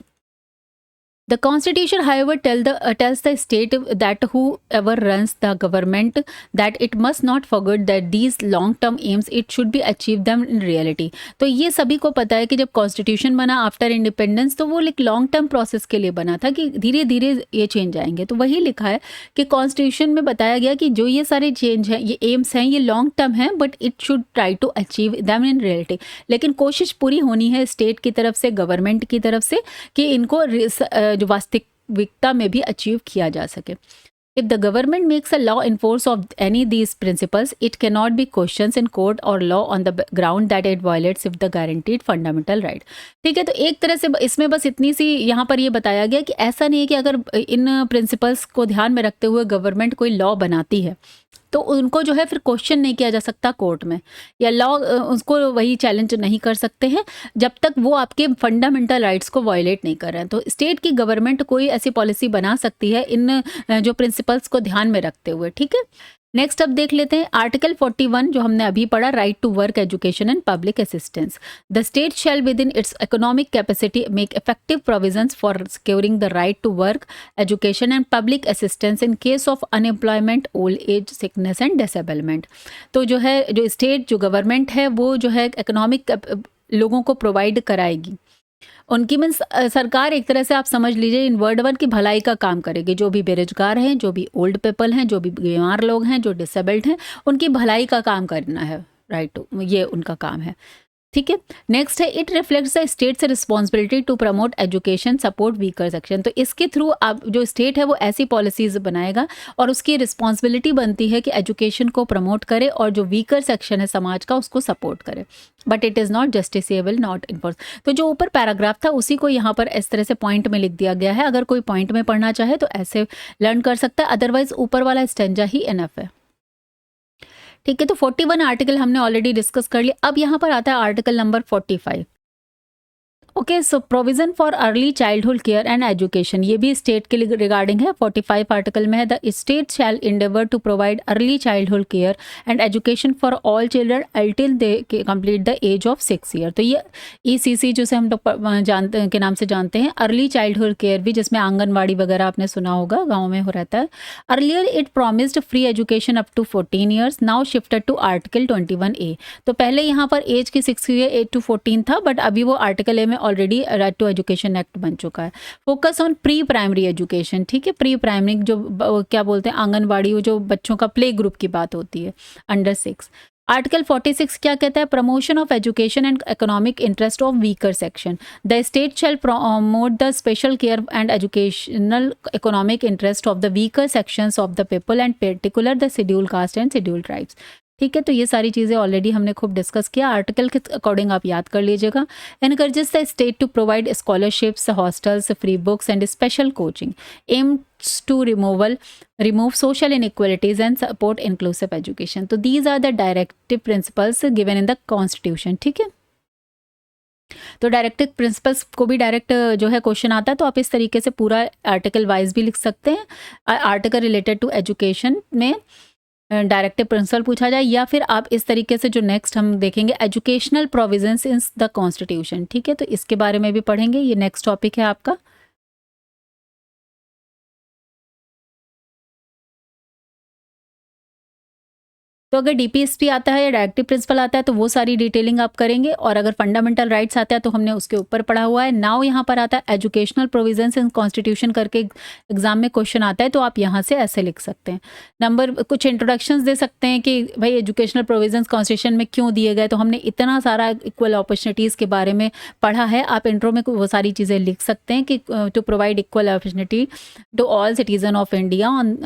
[SPEAKER 1] The Constitution, however, tells the state that whoever runs the government that it must not forget that these long-term aims it should be achieved them in reality. तो ये सभी को पता है कि जब कॉन्स्टिट्यूशन बना आफ्टर इंडिपेंडेंस तो वो एक लॉन्ग टर्म प्रोसेस के लिए बना था कि धीरे धीरे ये चेंज आएंगे। तो वही लिखा है कि कॉन्स्टिट्यूशन में बताया गया कि जो ये सारे चेंज हैं, ये एम्स हैं, ये लॉन्ग टर्म हैं, but it should try to achieve them in reality. लेकिन कोशिश पूरी होनी है स्टेट की तरफ से, गवर्नमेंट की तरफ से, कि इनको जो वास्तविकता में भी अचीव किया जा सके। If the government makes a law enforce of any these principles, it cannot be questioned in court or law on the ground that it violates if the guaranteed fundamental right. ठीक है, तो एक तरह से इसमें बस इतनी सी यहाँ पर ये बताया गया कि ऐसा नहीं है कि अगर इन प्रिंसिपल्स को ध्यान में रखते हुए गवर्नमेंट कोई लॉ बनाती है तो उनको जो है फिर क्वेश्चन नहीं किया जा सकता कोर्ट में, या लॉ उसको वही चैलेंज नहीं कर सकते हैं जब तक वो आपके फंडामेंटल राइट्स को वायलेट नहीं कर रहे हैं। तो स्टेट की गवर्नमेंट कोई ऐसी पॉलिसी बना सकती है इन जो प्रिंसिपल्स को ध्यान में रखते हुए, ठीक है। नेक्स्ट अब देख लेते हैं आर्टिकल 41 जो हमने अभी पढ़ा, right to work, education and public assistance. The state shall within its economic capacity make effective provisions for securing the right to work, education and public assistance in case of unemployment, old age, sickness and disablement. तो जो है जो state जो government है वो जो है economic लोगों को प्रोवाइड कराएगी, उनकी मीन्स सरकार एक तरह से आप समझ लीजिए इन वर्ड वन की भलाई का काम करेगी। जो भी बेरोजगार हैं, जो भी ओल्ड पीपल हैं, जो भी बीमार लोग हैं, जो डिसेबल्ड हैं, उनकी भलाई का काम करना है, राइट, ये उनका काम है, ठीक है। नेक्स्ट है it reflects the state's responsibility to promote education support weaker section. तो इसके थ्रू आप जो स्टेट है वो ऐसी पॉलिसीज बनाएगा और उसकी रिस्पॉन्सिबिलिटी बनती है कि एजुकेशन को प्रमोट करे और जो वीकर सेक्शन है समाज का उसको सपोर्ट करे, but it is not justiciable, not enforce. तो जो ऊपर पैराग्राफ था उसी को यहाँ पर इस तरह से पॉइंट में लिख दिया गया है। अगर कोई पॉइंट में पढ़ना चाहे तो ऐसे लर्न कर सकता है, अदरवाइज ऊपर वाला स्टेंजा ही इनफ है, ठीक है। तो 41 आर्टिकल हमने ऑलरेडी डिस्कस कर लिया। अब यहाँ पर आता है article number 45। Okay, so provision for early childhood care and education, ये भी स्टेट के रिगार्डिंग है, 45 आर्टिकल में है। The state shall endeavour to provide early childhood care and education for all children until they complete the age of 6 year. तो ये ECC जो से हम लोग जानते हैं के नाम से जानते हैं, अर्ली चाइल्डहुड केयर भी, जिसमें आंगनवाड़ी वगैरह आपने सुना होगा, गाँव में हो रहता है। Earlier it promised free education up to 14 years, now shifted to article 21A। तो पहले यहाँ पर एज की 6 ईयर 8 to 14 था, बट अभी वो आर्टिकल ए में already right to education act बन चुका है। Focus on pre primary education, ठीक है। प्री प्राइमरी जो क्या बोलते हैं आंगनवाड़ी, जो बच्चों का प्ले ग्रुप की बात होती है, अंडर 6। आर्टिकल 46 क्या कहता है, promotion of education and economic interest of weaker section. The state shell promote the special care and educational economic interest of the weaker sections of the people and particular the schedule caste and schedule tribes. ठीक है, तो ये सारी चीज़ें already हमने खूब discuss किया, article के अकॉर्डिंग आप याद कर लीजिएगा। Encourages the state to provide scholarships, hostels, free books and special coaching, aims to remove social inequalities and support inclusive education। तो these are the directive principles given in the constitution। ठीक है, तो directive principles को भी direct जो है question आता है, तो आप इस तरीके से पूरा आर्टिकल वाइज भी लिख सकते हैं। आर्टिकल रिलेटेड टू एजुकेशन में डायरेक्टिव प्रिंसिपल पूछा जाए, या फिर आप इस तरीके से जो नेक्स्ट हम देखेंगे educational provisions in the constitution. ठीक है, तो इसके बारे में भी पढ़ेंगे, ये नेक्स्ट टॉपिक है आपका। तो अगर डीपीएसपी आता है या डायरेक्टिव प्रिंसिपल आता है तो वो सारी डिटेलिंग आप करेंगे, और अगर फंडामेंटल राइट्स आता है तो हमने उसके ऊपर पढ़ा हुआ है। नाउ यहाँ पर आता है एजुकेशनल प्रोविजंस इन कॉन्स्टिट्यूशन करके एग्जाम में क्वेश्चन आता है, तो आप यहाँ से ऐसे लिख सकते हैं। नंबर कुछ इंट्रोडक्शंस दे सकते हैं कि भाई एजुकेशनल प्रोविजंस कॉन्स्टिट्यूशन में क्यों दिए गए, तो हमने इतना सारा इक्वल अपॉर्चुनिटीज़ के बारे में पढ़ा है, आप इंट्रो में वो सारी चीज़ें लिख सकते हैं कि to provide equal opportunity to all citizen of India on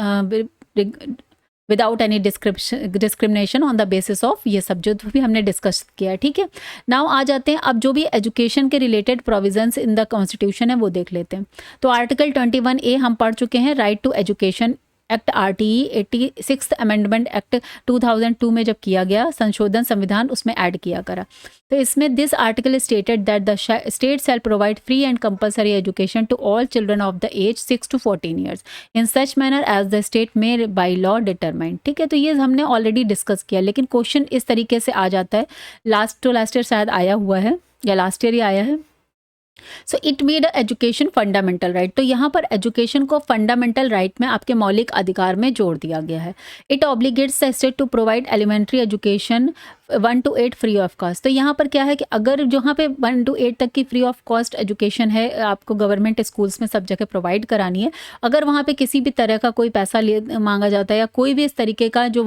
[SPEAKER 1] without any discrimination on the basis of, ये सब जो भी हमने डिस्कस किया है। ठीक है, नाउ आ जाते हैं अब जो भी एजुकेशन के related provisions in the constitution है वो देख लेते हैं। तो आर्टिकल 21A हम पढ़ चुके हैं, right to education act RTE 86 amendment act 2002 में जब किया गया संशोधन संविधान, उसमें ऐड किया करा। तो इसमें this article stated that the state shall provide free and compulsory education to all children of the age 6 to 14 years in such manner as the state may by law determined. ठीक है, तो ये हमने already discuss किया, लेकिन question इस तरीके से आ जाता है, लास्ट ईयर शायद आया हुआ है या लास्ट ईयर ही आया है। So it made education fundamental right, तो यहाँ पर एजुकेशन को फंडामेंटल राइट में आपके मौलिक अधिकार में जोड़ दिया गया है। It obligates the state to provide elementary education 1 to 8 free of cost. तो यहाँ पर क्या है कि अगर जहाँ पे 1 to 8 तक की फ्री ऑफ कॉस्ट एजुकेशन है, आपको गवर्नमेंट स्कूल्स में सब जगह प्रोवाइड करानी है, अगर वहाँ पे किसी भी तरह का कोई पैसा मांगा जाता है या कोई भी इस तरीके का जो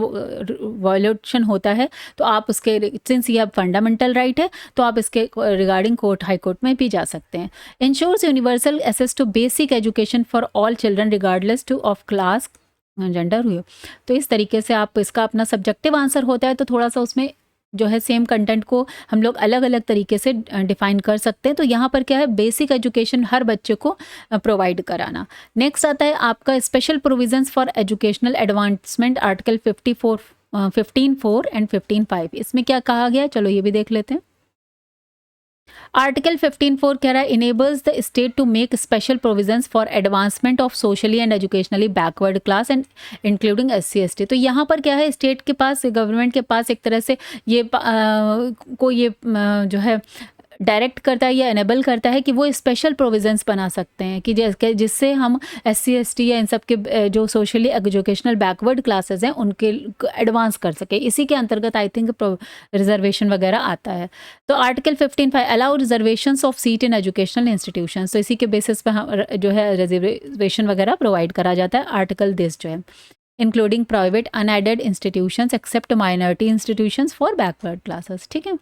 [SPEAKER 1] वायोलेशन होता है, तो आप उसके सिंस ये फंडामेंटल राइट है तो आप इसके रिगार्डिंग कोर्ट हाई कोर्ट में भी जा सकते हैं। Ensures universal access to basic education for all children regardless to of class gender हुए। तो इस तरीके से आप इसका अपना सब्जेक्टिव आंसर होता है, तो थोड़ा सा उसमें जो है सेम कंटेंट को हम लोग अलग अलग तरीके से डिफाइन कर सकते हैं। तो यहाँ पर क्या है, बेसिक एजुकेशन हर बच्चे को प्रोवाइड कराना। नेक्स्ट आता है आपका special provisions for educational advancement, article 15(4) and 15(5). इसमें क्या कहा गया है, चलो ये भी देख लेते हैं। आर्टिकल 15(4) कह रहा है enables the state to make special provisions for advancement of socially and educationally backward class and including SC/ST। तो यहाँ पर क्या है, स्टेट के पास, गवर्नमेंट के पास एक तरह से ये जो है डायरेक्ट करता है या एनेबल करता है कि वो स्पेशल प्रोविजंस बना सकते हैं कि जिससे हम SC/ST या इन सब के जो सोशली एजुकेशनल बैकवर्ड क्लासेस हैं उनके एडवांस कर सके। इसी के अंतर्गत आई थिंक रिजर्वेशन वगैरह आता है। तो article 15(5) allow reservations of seat in educational institution. तो इसी के बेसिस पे हम जो है रिजर्वेशन वगैरह प्रोवाइड करा जाता है। आर्टिकल दिस जो है including private unaided institutions except minority institutions for backward classes. ठीक है,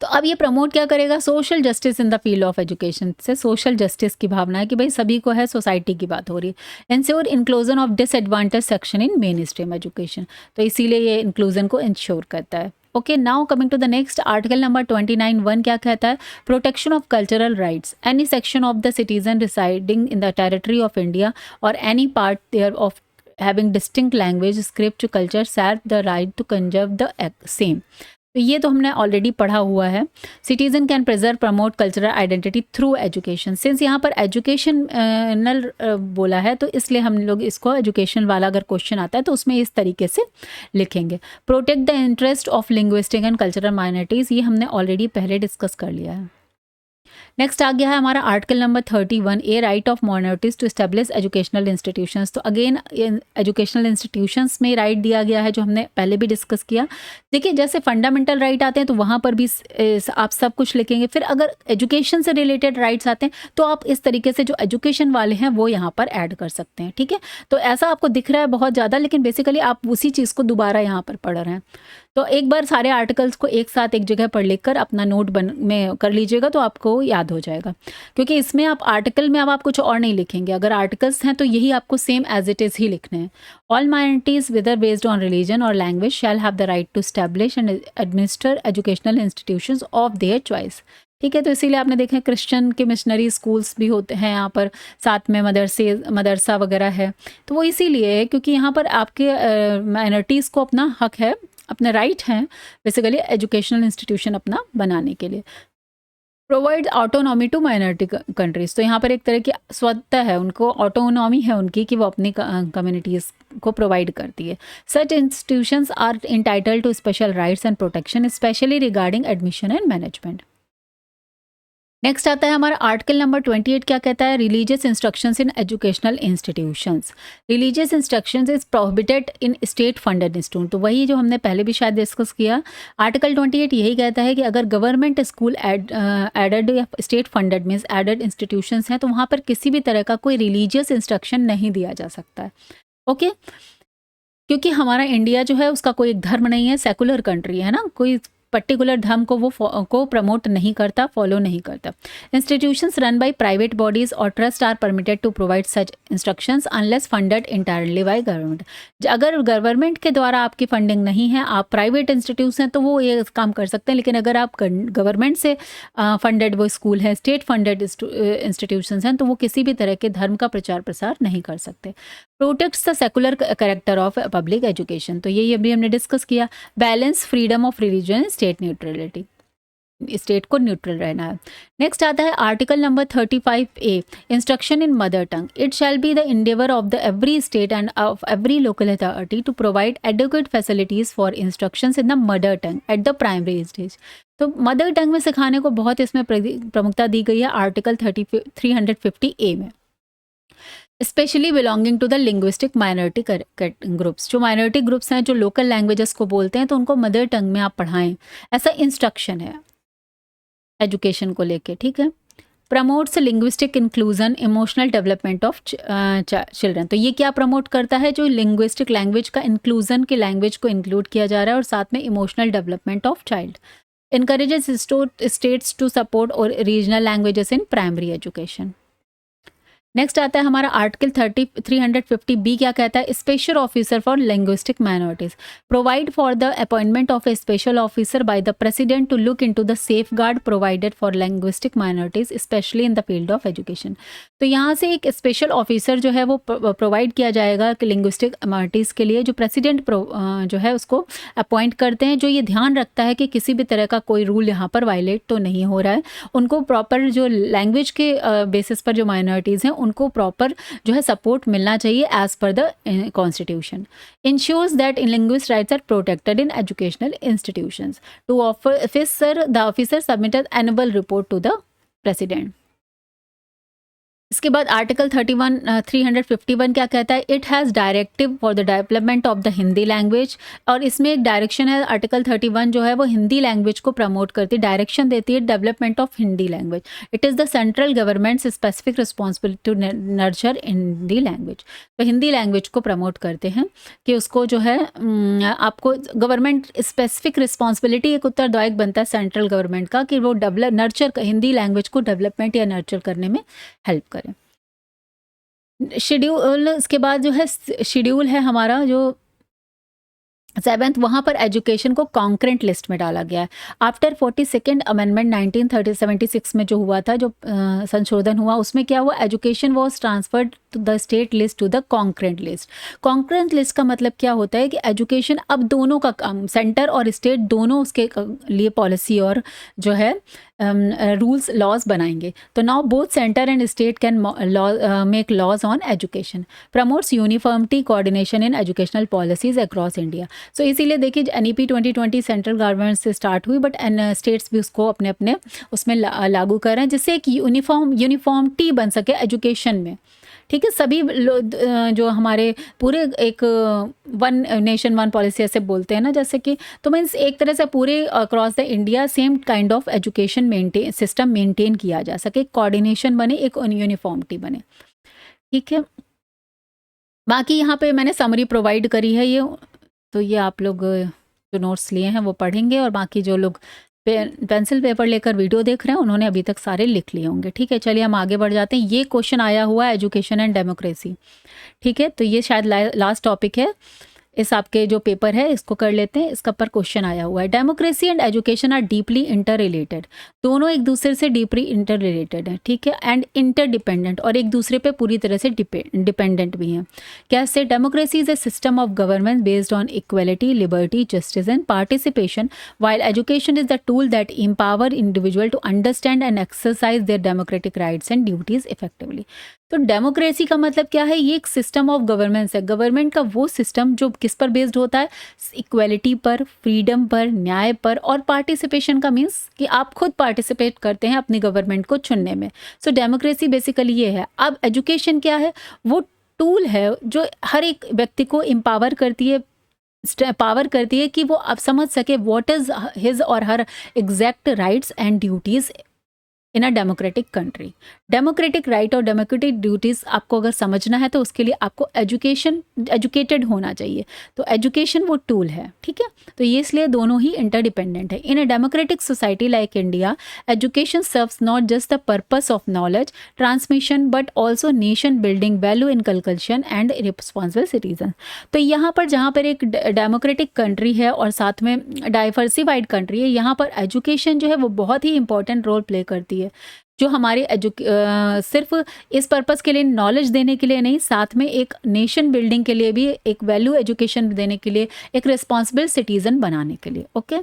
[SPEAKER 1] तो अब ये प्रमोट क्या करेगा, social justice in the field of education. से सोशल जस्टिस की भावना है कि भाई सभी को है, सोसाइटी की बात हो रही है। Ensure inclusion of disadvantage section in mainstream education, तो इसीलिए ये इंक्लूजन को इंश्योर करता है। Okay, now coming to the next, article number 29(1) क्या कहता है, protection of cultural rights. Any section of the citizen residing in the territory of India और any part thereof having distinct language, script, culture serve the right to conserve the same. तो ये तो हमने already पढ़ा हुआ है। Citizen can preserve promote cultural identity through education. Since यहाँ पर एजुकेशनल बोला है तो इसलिए हम लोग इसको एजुकेशन वाला अगर क्वेश्चन आता है तो उसमें इस तरीके से लिखेंगे। Protect the interest of linguistic and cultural minorities, ये हमने ऑलरेडी पहले डिस्कस कर लिया है। नेक्स्ट आ गया है हमारा article number 31(a), right of minorities to establish educational institutions. तो अगेन एजुकेशनल इंस्टीट्यूशंस में राइट दिया गया है जो हमने पहले भी डिस्कस किया। देखिए जैसे फंडामेंटल राइट आते हैं तो वहाँ पर भी आप सब कुछ लिखेंगे, फिर अगर एजुकेशन से रिलेटेड राइट्स आते हैं तो आप इस तरीके से जो एजुकेशन वाले हैं वो यहाँ पर ऐड कर सकते हैं। ठीक है, तो ऐसा आपको दिख रहा है बहुत ज़्यादा, लेकिन बेसिकली आप उसी चीज़ को दोबारा यहाँ पर पढ़ रहे हैं। तो एक बार सारे आर्टिकल्स को एक साथ एक जगह पर लिख कर अपना नोट बन में कर लीजिएगा तो आपको याद हो जाएगा, क्योंकि इसमें आप आर्टिकल में अब आप कुछ और नहीं लिखेंगे। अगर आर्टिकल्स हैं तो यही आपको सेम एज इट इज़ ही लिखने हैं। All minorities whether based on religion और language shall have the right to establish and administer educational institutions of their choice. ठीक है, तो इसीलिए आपने देखें क्रिश्चियन के मिशनरी स्कूल्स भी होते हैं यहाँ पर, साथ में मदरसा वगैरह है। तो वो इसीलिए है क्योंकि यहाँ पर आपके माइनॉरिटीज़ को अपना हक है, अपने राइट हैं बेसिकली एजुकेशनल इंस्टीट्यूशन अपना बनाने के लिए। Provide autonomy to minority countries, तो यहाँ पर एक तरह की स्वतः है, उनको ऑटोनॉमी है उनकी कि वो अपनी कम्युनिटीज़ को प्रोवाइड करती है। Such institutions are entitled to special rights and protection specially regarding admission and management. Next आता है हमारा आर्टिकल नंबर 28, क्या कहता है? Religious instructions in educational institutions. Religious instructions is prohibited in state funded institute, तो वही जो हमने पहले भी शायद डिस्कस किया। आर्टिकल 28 यही कहता है कि अगर गवर्नमेंट स्कूल एडेड या state funded means aided institutions हैं तो वहाँ पर किसी भी तरह का कोई रिलीजियस इंस्ट्रक्शन नहीं दिया जा सकता है। ओके, क्योंकि हमारा इंडिया जो है उसका कोई एक धर्म नहीं है, सेकुलर कंट्री है ना, कोई पर्टिकुलर धर्म को वो प्रमोट नहीं करता, फॉलो नहीं करता। Institutions run by private bodies और trust are permitted to provide such instructions unless funded entirely by government. अगर गवर्नमेंट के द्वारा आपकी फंडिंग नहीं है, आप प्राइवेट इंस्टीट्यूशन हैं, तो वो ये काम कर सकते हैं। लेकिन अगर आप गवर्नमेंट से फंडेड वो स्कूल है, स्टेट फंडेड इंस्टीट्यूशंस हैं, तो वो किसी भी तरह के धर्म का प्रचार प्रसार नहीं कर सकते। Protects the secular character of public education, तो यही अभी हमने डिस्कस किया। Balance freedom of religion, state neutrality, state को न्यूट्रल रहना है। नेक्स्ट आता है article number 35A, instruction in mother tongue. It shall be the endeavour of the every state and of every local authority to provide educate facilities for instructions in the mother tongue at the primary stage. तो mother tongue में सिखाने को बहुत इसमें प्रमुखता दी गई है article 350A में। Specially belonging to the linguistic minority groups, जो माइनॉरिटी ग्रुप्स हैं जो लोकल लैंग्वेजेस को बोलते हैं, तो उनको मदर टंग में आप पढ़ाएं, ऐसा इंस्ट्रक्शन है एजुकेशन को लेके। ठीक है, promotes linguistic inclusion, emotional development of children, तो ये क्या प्रमोट करता है? जो लिंग्विस्टिक लैंग्वेज का इंक्लूजन के लैंग्वेज को इंक्लूड किया जा रहा है और साथ में emotional development of child. encourages states to support और regional languages in primary education. Next आता है हमारा आर्टिकल 350B, क्या कहता है? Special officer for linguistic minorities provide for the appointment of a special officer by the president to look into the safeguard provided for linguistic minorities specially in the field of education. तो यहाँ से एक special officer जो है वो provide किया जाएगा कि लिंग्विस्टिक माइनॉरिटीज़ के लिए, जो प्रेसिडेंट जो है उसको अपॉइंट करते हैं, जो ये ध्यान रखता है कि किसी भी तरह का कोई रूल यहाँ पर वायलेट तो नहीं हो रहा है। उनको प्रॉपर जो लैंग्वेज के बेसिस पर जो माइनॉरिटीज़ हैं उनको प्रॉपर जो है सपोर्ट मिलना चाहिए as per the constitution. Ensures that in linguist rights are protected in educational institutions. To officer the officer submitted annual report to the president. इसके बाद आर्टिकल 351 क्या कहता है? It has directive for the development of the Hindi language, और इसमें एक direction है। Article 31 जो है वो हिंदी लैंग्वेज को प्रमोट करती है, डायरेक्शन देती है development of Hindi language. It is the central government specific responsibility to nurture Hindi language. तो हिंदी लैंग्वेज को प्रमोट करते हैं कि उसको जो है आपको गवर्नमेंट स्पेसिफिक रिस्पॉन्सिबिलिटी, एक उत्तरदायित्व बनता है सेंट्रल गवर्नमेंट का कि वो नर्चर हिंदी लैंग्वेज को डेवलपमेंट या नर्चर करने में हेल्प करें। शेड्यूल, इसके बाद जो है शेड्यूल है हमारा जो 7th, वहाँ पर एजुकेशन को कॉन्करेंट लिस्ट में डाला गया है। आफ्टर 42nd अमेंडमेंट 1976 में जो हुआ था, जो संशोधन हुआ, उसमें क्या हुआ? Education was transferred to the state list to the concurrent list. Concurrent list का मतलब क्या होता है कि एजुकेशन अब दोनों का काम, सेंटर और स्टेट दोनों उसके लिए पॉलिसी और जो है रूल्स लॉज बनाएंगे। तो now both centre and state can make laws on education, promotes uniformity coordination in educational policies across India. So इसीलिए देखिए NEP 2020 सेंट्रल गवर्नमेंट से स्टार्ट हुई, बट स्टेट्स भी उसको अपने अपने उसमें लागू कर रहे हैं, जिससे एक यूनिफॉर्मिटी बन सके एजुकेशन में। ठीक है, सभी जो हमारे पूरे एक वन नेशन वन पॉलिसी ऐसे बोलते हैं ना, जैसे कि, तो मीन्स एक तरह से पूरे across the India same kind of education system maintain किया जा सके, कोऑर्डिनेशन बने, एक यूनिफॉर्मिटी बने। ठीक है, बाकी यहाँ पे मैंने समरी प्रोवाइड करी है ये, तो ये आप लोग जो नोट्स लिए हैं वो पढ़ेंगे, और बाकी जो लोग पेंसिल पेपर लेकर वीडियो देख रहे हैं उन्होंने अभी तक सारे लिख लिए होंगे। ठीक है, चलिए हम आगे बढ़ जाते हैं। ये क्वेश्चन आया हुआ है एजुकेशन एंड डेमोक्रेसी। ठीक है, तो ये शायद लास्ट टॉपिक है इस आपके जो पेपर है, इसको कर लेते हैं। इसका पर क्वेश्चन आया हुआ है, democracy and education are deeply inter related. दोनों एक दूसरे से डीपली इंटर रिलेटेड है। ठीक है, एंड इंटरडिपेंडेंट, और एक दूसरे पे पूरी तरह से डिपेंडेंट भी हैं। कैसे? Democracy is a system of government based on equality, liberty, justice and participation, while education is the tool that empower individual to understand and exercise their democratic rights and duties effectively। तो democracy का मतलब क्या है? ये एक system of governance है। Government का वो सिस्टम जो किस पर बेस्ड होता है? इक्वलिटी पर, फ्रीडम पर, न्याय पर, और पार्टिसिपेशन का मीन्स कि आप खुद पार्टिसिपेट करते हैं अपनी गवर्नमेंट को चुनने में। सो डेमोक्रेसी बेसिकली ये है। अब एजुकेशन क्या है? वो टूल है जो हर एक व्यक्ति को एम्पावर करती है, पावर करती है कि वो अब समझ सके व्हाट इज हिज और her exact rights and duties in a democratic country. Democratic right और डेमोक्रेटिक ड्यूटीज़ आपको अगर समझना है तो उसके लिए आपको एजुकेटेड होना चाहिए। तो एजुकेशन वो टूल है। ठीक है, तो ये इसलिए दोनों ही इंटरडिपेंडेंट है। In a democratic society like India, education serves not just the purpose of knowledge transmission but also nation building, value inculcation and responsible citizen. तो यहाँ पर जहाँ पर एक डेमोक्रेटिक कंट्री है और साथ में डाइवर्सिफाइड कंट्री है, यहाँ पर एजुकेशन जो है वो बहुत ही इंपॉर्टेंट रोल प्ले करती है। जो हमारे सिर्फ इस पर्पस के लिए, नॉलेज देने के लिए नहीं, साथ में एक नेशन बिल्डिंग के लिए भी, एक वैल्यू एजुकेशन देने के लिए, एक रिस्पॉन्सिबल सिटीजन बनाने के लिए। ओके,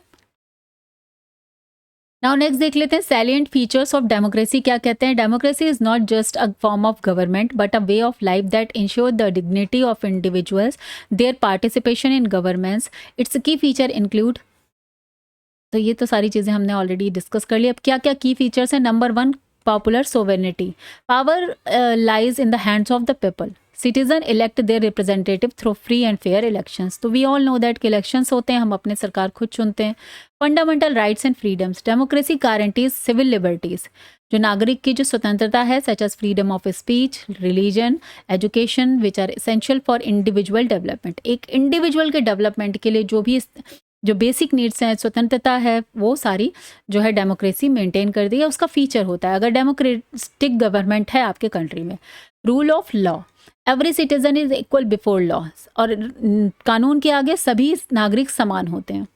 [SPEAKER 1] नाउ नेक्स्ट देख लेते हैं सैलिएंट फीचर्स ऑफ डेमोक्रेसी क्या कहते हैं। Democracy is not just a form of government but a way of life that ensure the dignity of individuals, their participation in governance. Its key feature include, तो ये तो सारी चीज़ें हमने already discuss कर ली। अब क्या क्या की फीचर्स हैं? Number 1, popular sovereignty. Power lies in the hands of the people. Citizen elect their representative through free and fair elections. तो वी ऑल नो दैट कि इलेक्शंस होते हैं, हम अपने सरकार खुद चुनते हैं। Fundamental rights and freedoms. Democracy guarantees civil liberties, जो नागरिक की जो स्वतंत्रता है, such as freedom of speech, religion, education, which are essential for individual development. एक इंडिविजुअल के डेवलपमेंट के लिए जो बेसिक नीड्स हैं, स्वतंत्रता है, वो सारी जो है डेमोक्रेसी मेंटेन कर दी है, उसका फीचर होता है। अगर डेमोक्रेटिक गवर्नमेंट है आपके कंट्री में। Rule of law, every citizen is equal before law, और कानून के आगे सभी नागरिक समान होते हैं।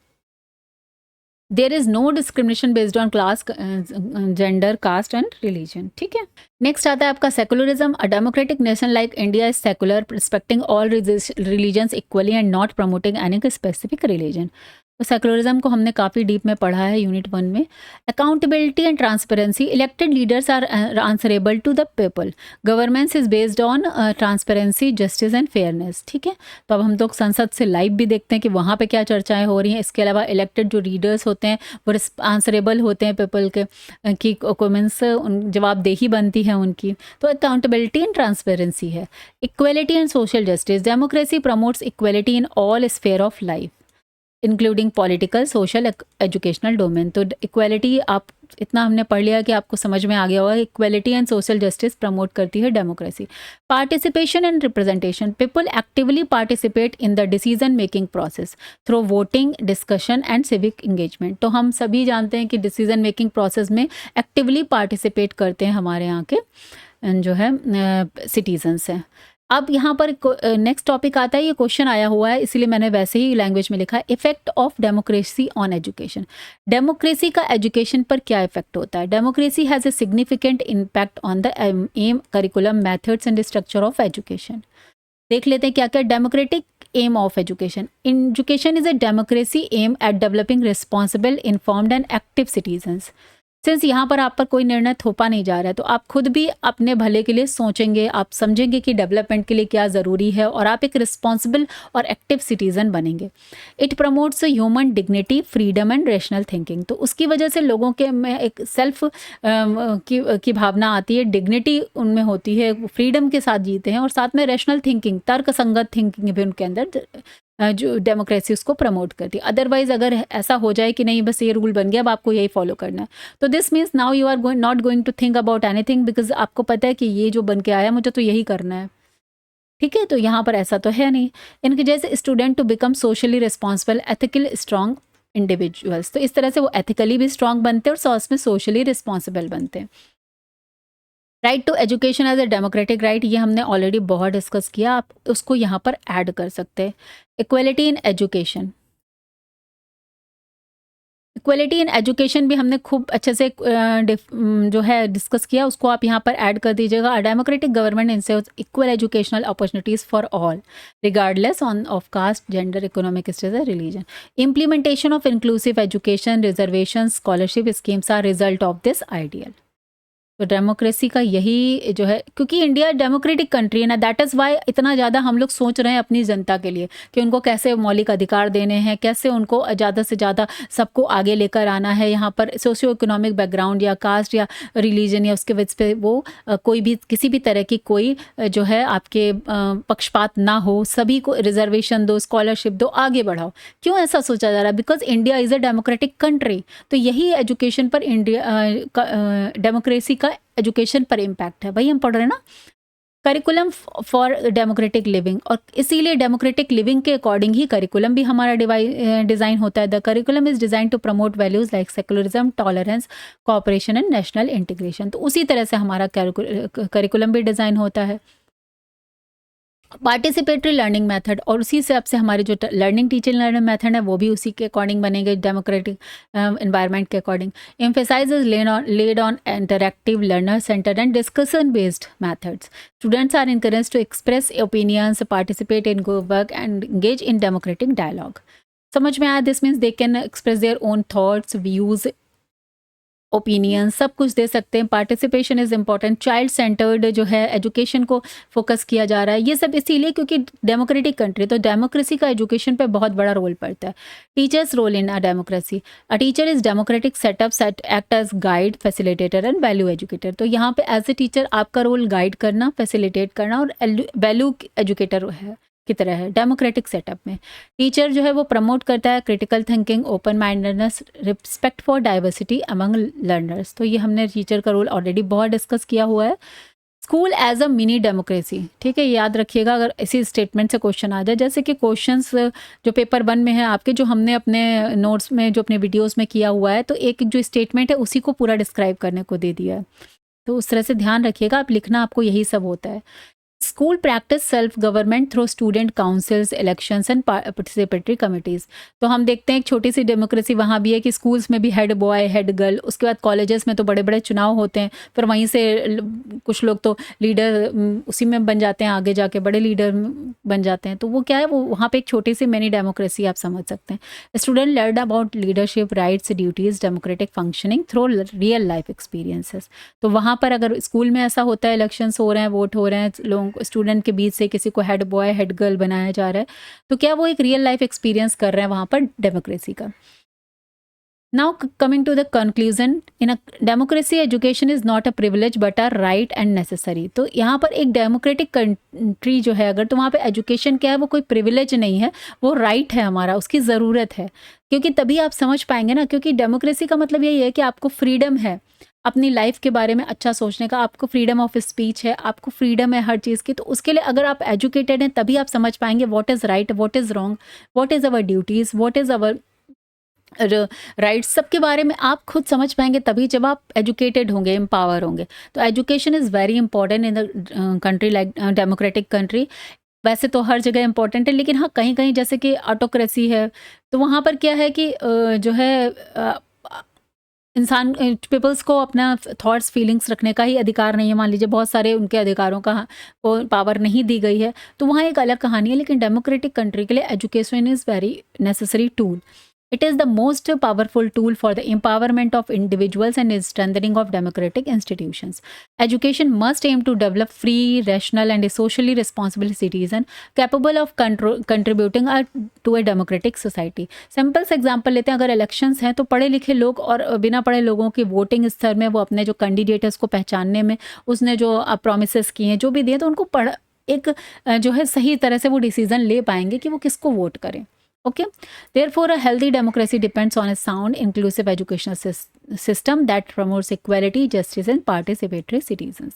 [SPEAKER 1] There is no discrimination based on class, gender, caste and religion. ठीक है, नेक्स्ट आता है आपका secularism. A democratic nation like India is secular, respecting all religions equally and not promoting any specific religion. तो सेकुलरिज्म को हमने काफ़ी deep में पढ़ा है यूनिट 1 में। Accountability and transparency, elected leaders are answerable to the people, governance is based on transparency, justice and fairness. ठीक है, तो अब हम लोग संसद से लाइव भी देखते हैं कि वहाँ पे क्या चर्चाएं हो रही हैं। इसके अलावा इलेक्टेड जो लीडर्स होते हैं वो आंसरेबल होते हैं पीपल के, की मीन्स जवाबदेही बनती है उनकी। तो अकाउंटेबिलिटी एंड ट्रांसपेरेंसी है। Equality and social justice, democracy promotes equality in all sphere of life including political, social, educational domain. तो इक्वलिटी, आप इतना हमने पढ़ लिया कि आपको समझ में आ गया होगा। Equality and social justice promote करती है democracy. Participation and representation, people actively participate in the decision making process through voting, discussion and civic engagement. तो हम सभी जानते हैं कि डिसीजन मेकिंग प्रोसेस में एक्टिवली पार्टिसिपेट करते हैं हमारे यहाँ के जो है सिटीजन्स हैं। अब यहाँ पर नेक्स्ट टॉपिक आता है, ये क्वेश्चन आया हुआ है इसलिए मैंने वैसे ही लैंग्वेज में लिखा है। Effect of democracy on education. Democracy का एजुकेशन पर क्या इफेक्ट होता है? Democracy has a significant impact on the aim, curriculum, methods and structure of education. देख लेते हैं क्या क्या democratic aim of education. Education is a democracy aim at developing responsible, informed and active citizens. Since यहाँ पर आप पर कोई निर्णय थोपा नहीं जा रहा है तो आप खुद भी अपने भले के लिए सोचेंगे, आप समझेंगे कि डेवलपमेंट के लिए क्या ज़रूरी है, और आप एक रिस्पॉन्सिबल और एक्टिव सिटीज़न बनेंगे। It promotes human dignity, freedom and rational thinking. तो उसकी वजह से लोगों के में एक सेल्फ की भावना आती है, डिग्निटी उनमें होती है, फ्रीडम के साथ जीते हैं, और साथ में रैशनल थिंकिंग, तर्क संगत थिंकिंग भी उनके अंदर जो डेमोक्रेसी उसको प्रमोट करती है। अदरवाइज अगर ऐसा हो जाए कि नहीं बस ये रूल बन गया अब आपको यही फॉलो करना है, तो this means now you are not going to think about anything, because आपको पता है कि ये जो बन के आया मुझे तो यही करना है। ठीक है, तो यहाँ पर ऐसा तो है नहीं। इनके जैसे student to become socially responsible ethical strong individuals, तो इस तरह से वो एथिकली भी स्ट्रॉन्ग बनते हैं और साथ में सोशली रिस्पॉन्सिबल बनते हैं। Right to education as a democratic right, ये हमने ऑलरेडी बहुत डिस्कस किया, आप उसको यहाँ पर ऐड कर सकते हैं। Equality in education, equality in education भी हमने खूब अच्छे से जो है डिस्कस किया, उसको आप यहाँ पर ऐड कर दीजिएगा। A democratic government ensures equal educational opportunities for all regardless of caste, gender, economic status, religion. Implementation of inclusive education, reservation, scholarship schemes are result of this ideal. तो डेमोक्रेसी का यही जो है, क्योंकि इंडिया डेमोक्रेटिक कंट्री है ना, that is why इतना ज़्यादा हम लोग सोच रहे हैं अपनी जनता के लिए कि उनको कैसे मौलिक अधिकार देने हैं, कैसे उनको ज़्यादा से ज़्यादा सबको आगे लेकर आना है। यहाँ पर सोशियो इकोनॉमिक बैकग्राउंड या कास्ट या रिलीजन या उसके वजह पे वो कोई भी किसी भी तरह की कोई जो है आपके पक्षपात ना हो, सभी को रिजर्वेशन दो, स्कॉलरशिप दो, आगे बढ़ाओ। क्यों ऐसा सोचा जा रहा है? Because India is a democratic country. तो यही एजुकेशन पर इंडिया डेमोक्रेसी का एजुकेशन पर इम्पैक्ट है। भाई हम पढ़ रहे हैं ना करिकुलम फॉर डेमोक्रेटिक लिविंग, और इसीलिए डेमोक्रेटिक लिविंग के अकॉर्डिंग ही करिकुलम भी हमारा डिज़ाइन होता है। The curriculum is design to promote values like secularism, tolerance, cooperation and national integration. तो उसी तरह से हमारा करिकुलम भी डिज़ाइन होता है। पार्टिसिपेटरी लर्निंग मेथड, और उसी हिसाब से हमारे जो लर्निंग टीचिंग लर्निंग मेथड है वो भी उसी के अकॉर्डिंग बनेंगे, डेमोक्रेटिक एनवायरनमेंट के according. Emphasise is laid on interactive, learner centred and discussion based methods. Students are encouraged to express opinions, participate in group work and engage in democratic dialogue. समझ में आया? This means they can express their own thoughts, views, opinion, सब कुछ दे सकते हैं। Participation is important. Child centred जो है education को फोकस किया जा रहा है। ये सब इसीलिए क्योंकि डेमोक्रेटिक कंट्री, तो डेमोक्रेसी का एजुकेशन पे बहुत बड़ा रोल पड़ता है। Teachers role in a democracy, a teacher is democratic setup set act as guide, facilitator and value educator. तो यहाँ पे एज ए टीचर आपका रोल गाइड करना, फैसिलिटेट करना और वैल्यू एजुकेटर है की तरह है डेमोक्रेटिक सेटअप में। टीचर जो है वो प्रमोट करता है critical thinking, open mindedness, respect for diversity among learners. तो ये हमने टीचर का रोल ऑलरेडी बहुत डिस्कस किया हुआ है। School as a mini democracy, ठीक है, याद रखिएगा अगर इसी स्टेटमेंट से क्वेश्चन आ जाए। जैसे कि क्वेश्चंस जो पेपर 1 में है आपके, जो हमने अपने नोट्स में जो अपने वीडियोस में किया हुआ है, तो एक जो स्टेटमेंट है उसी को पूरा डिस्क्राइब करने को दे दिया है। तो उस तरह से ध्यान रखिएगा, आप लिखना आपको यही सब होता है। School practice self government through student councils, elections and participatory committees. तो हम देखते हैं एक छोटी सी डेमोक्रेसी वहाँ भी है कि स्कूल्स में भी हेड बॉय, हेड गर्ल, उसके बाद कॉलेजेस में तो बड़े बड़े चुनाव होते हैं, फिर वहीं से कुछ लोग तो लीडर उसी में बन जाते हैं, आगे जाके बड़े लीडर बन जाते हैं। तो वो क्या है, वो वहाँ पे एक छोटी सी मिनी डेमोक्रेसी आप समझ सकते हैं। Student learn about leadership, rights, duties, democratic functioning through real life experiences. तो वहाँ पर अगर स्कूल में ऐसा होता है, इलेक्शंस हो रहे हैं, वोट हो रहे हैं, लोगों स्टूडेंट के बीच से किसी को हेड बॉय, हेड गर्ल बनाया जा रहा है, तो क्या वो एक रियल लाइफ एक्सपीरियंस कर रहे हैं वहाँ पर डेमोक्रेसी का। Now coming to the conclusion, in a democracy education is not a privilege but a right and necessary. तो यहाँ पर एक डेमोक्रेटिक कंट्री जो है अगर, तो वहाँ पे एजुकेशन क्या है, वो कोई प्रिविलेज नहीं है, वो राइट है हमारा, उसकी ज़रूरत है। क्योंकि तभी आप समझ पाएंगे ना, क्योंकि डेमोक्रेसी का मतलब यही है कि आपको फ्रीडम है अपनी लाइफ के बारे में अच्छा सोचने का, आपको फ्रीडम ऑफ स्पीच है, आपको फ्रीडम है हर चीज़ की। तो उसके लिए अगर आप एजुकेटेड हैं तभी आप समझ पाएंगे what is right, what is wrong, what is our duties, what is our rights, सबके बारे में आप खुद समझ पाएंगे तभी जब आप एजुकेटेड होंगे, एम्पावर होंगे। तो education is very important in the country like democratic country. वैसे तो हर जगह इंपॉर्टेंट है, लेकिन हाँ कहीं कहीं जैसे कि ऑटोक्रेसी है, तो वहाँ पर क्या है कि जो है इंसान पीपल्स को अपना थॉट्स, फीलिंग्स रखने का ही अधिकार नहीं है। मान लीजिए बहुत सारे उनके अधिकारों का को पावर नहीं दी गई है, तो वहाँ एक अलग कहानी है। लेकिन डेमोक्रेटिक कंट्री के लिए education is very necessary tool. It is the most powerful tool for the empowerment of individuals and strengthening of democratic institutions. Education must aim to develop free, rational, and socially responsible citizen capable of contributing to a democratic society. Simple से example लेते हैं, अगर elections हैं तो पढ़े लिखे लोग और बिना पढ़े लोगों की वोटिंग स्तर में वो अपने जो कैंडिडेट है उसको पहचानने में, उसने जो प्रोमिस किए हैं, जो भी दिए, तो उनको एक जो है सही तरह से वो डिसीजन ले पाएंगे कि वो किसको वोट करें। Okay, therefore a healthy democracy depends on a sound, inclusive educational system that promotes equality, justice and participatory citizens.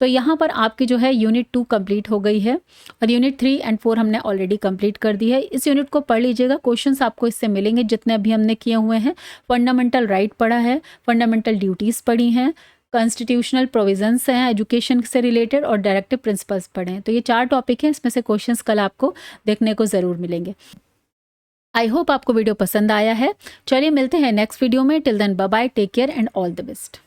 [SPEAKER 1] तो यहाँ पर आपकी जो है यूनिट 2 कंप्लीट हो गई है और यूनिट 3 एंड 4 हमने ऑलरेडी कंप्लीट कर दी है। इस यूनिट को पढ़ लीजिएगा, क्वेश्चंस आपको इससे मिलेंगे जितने अभी हमने किए हुए हैं। फंडामेंटल राइट पढ़ा है, फंडामेंटल ड्यूटीज़ पढ़ी हैं, कॉन्स्टिट्यूशनल प्रोविजंस हैं एजुकेशन से रिलेटेड और डायरेक्टिव प्रिंसिपल्स पढ़े हैं। तो ये 4 टॉपिक हैं, इसमें से क्वेश्चंस कल आपको देखने को ज़रूर मिलेंगे। आई होप आपको वीडियो पसंद आया है। चलिए मिलते हैं नेक्स्ट वीडियो में। Till then bye bye, take care and all the best.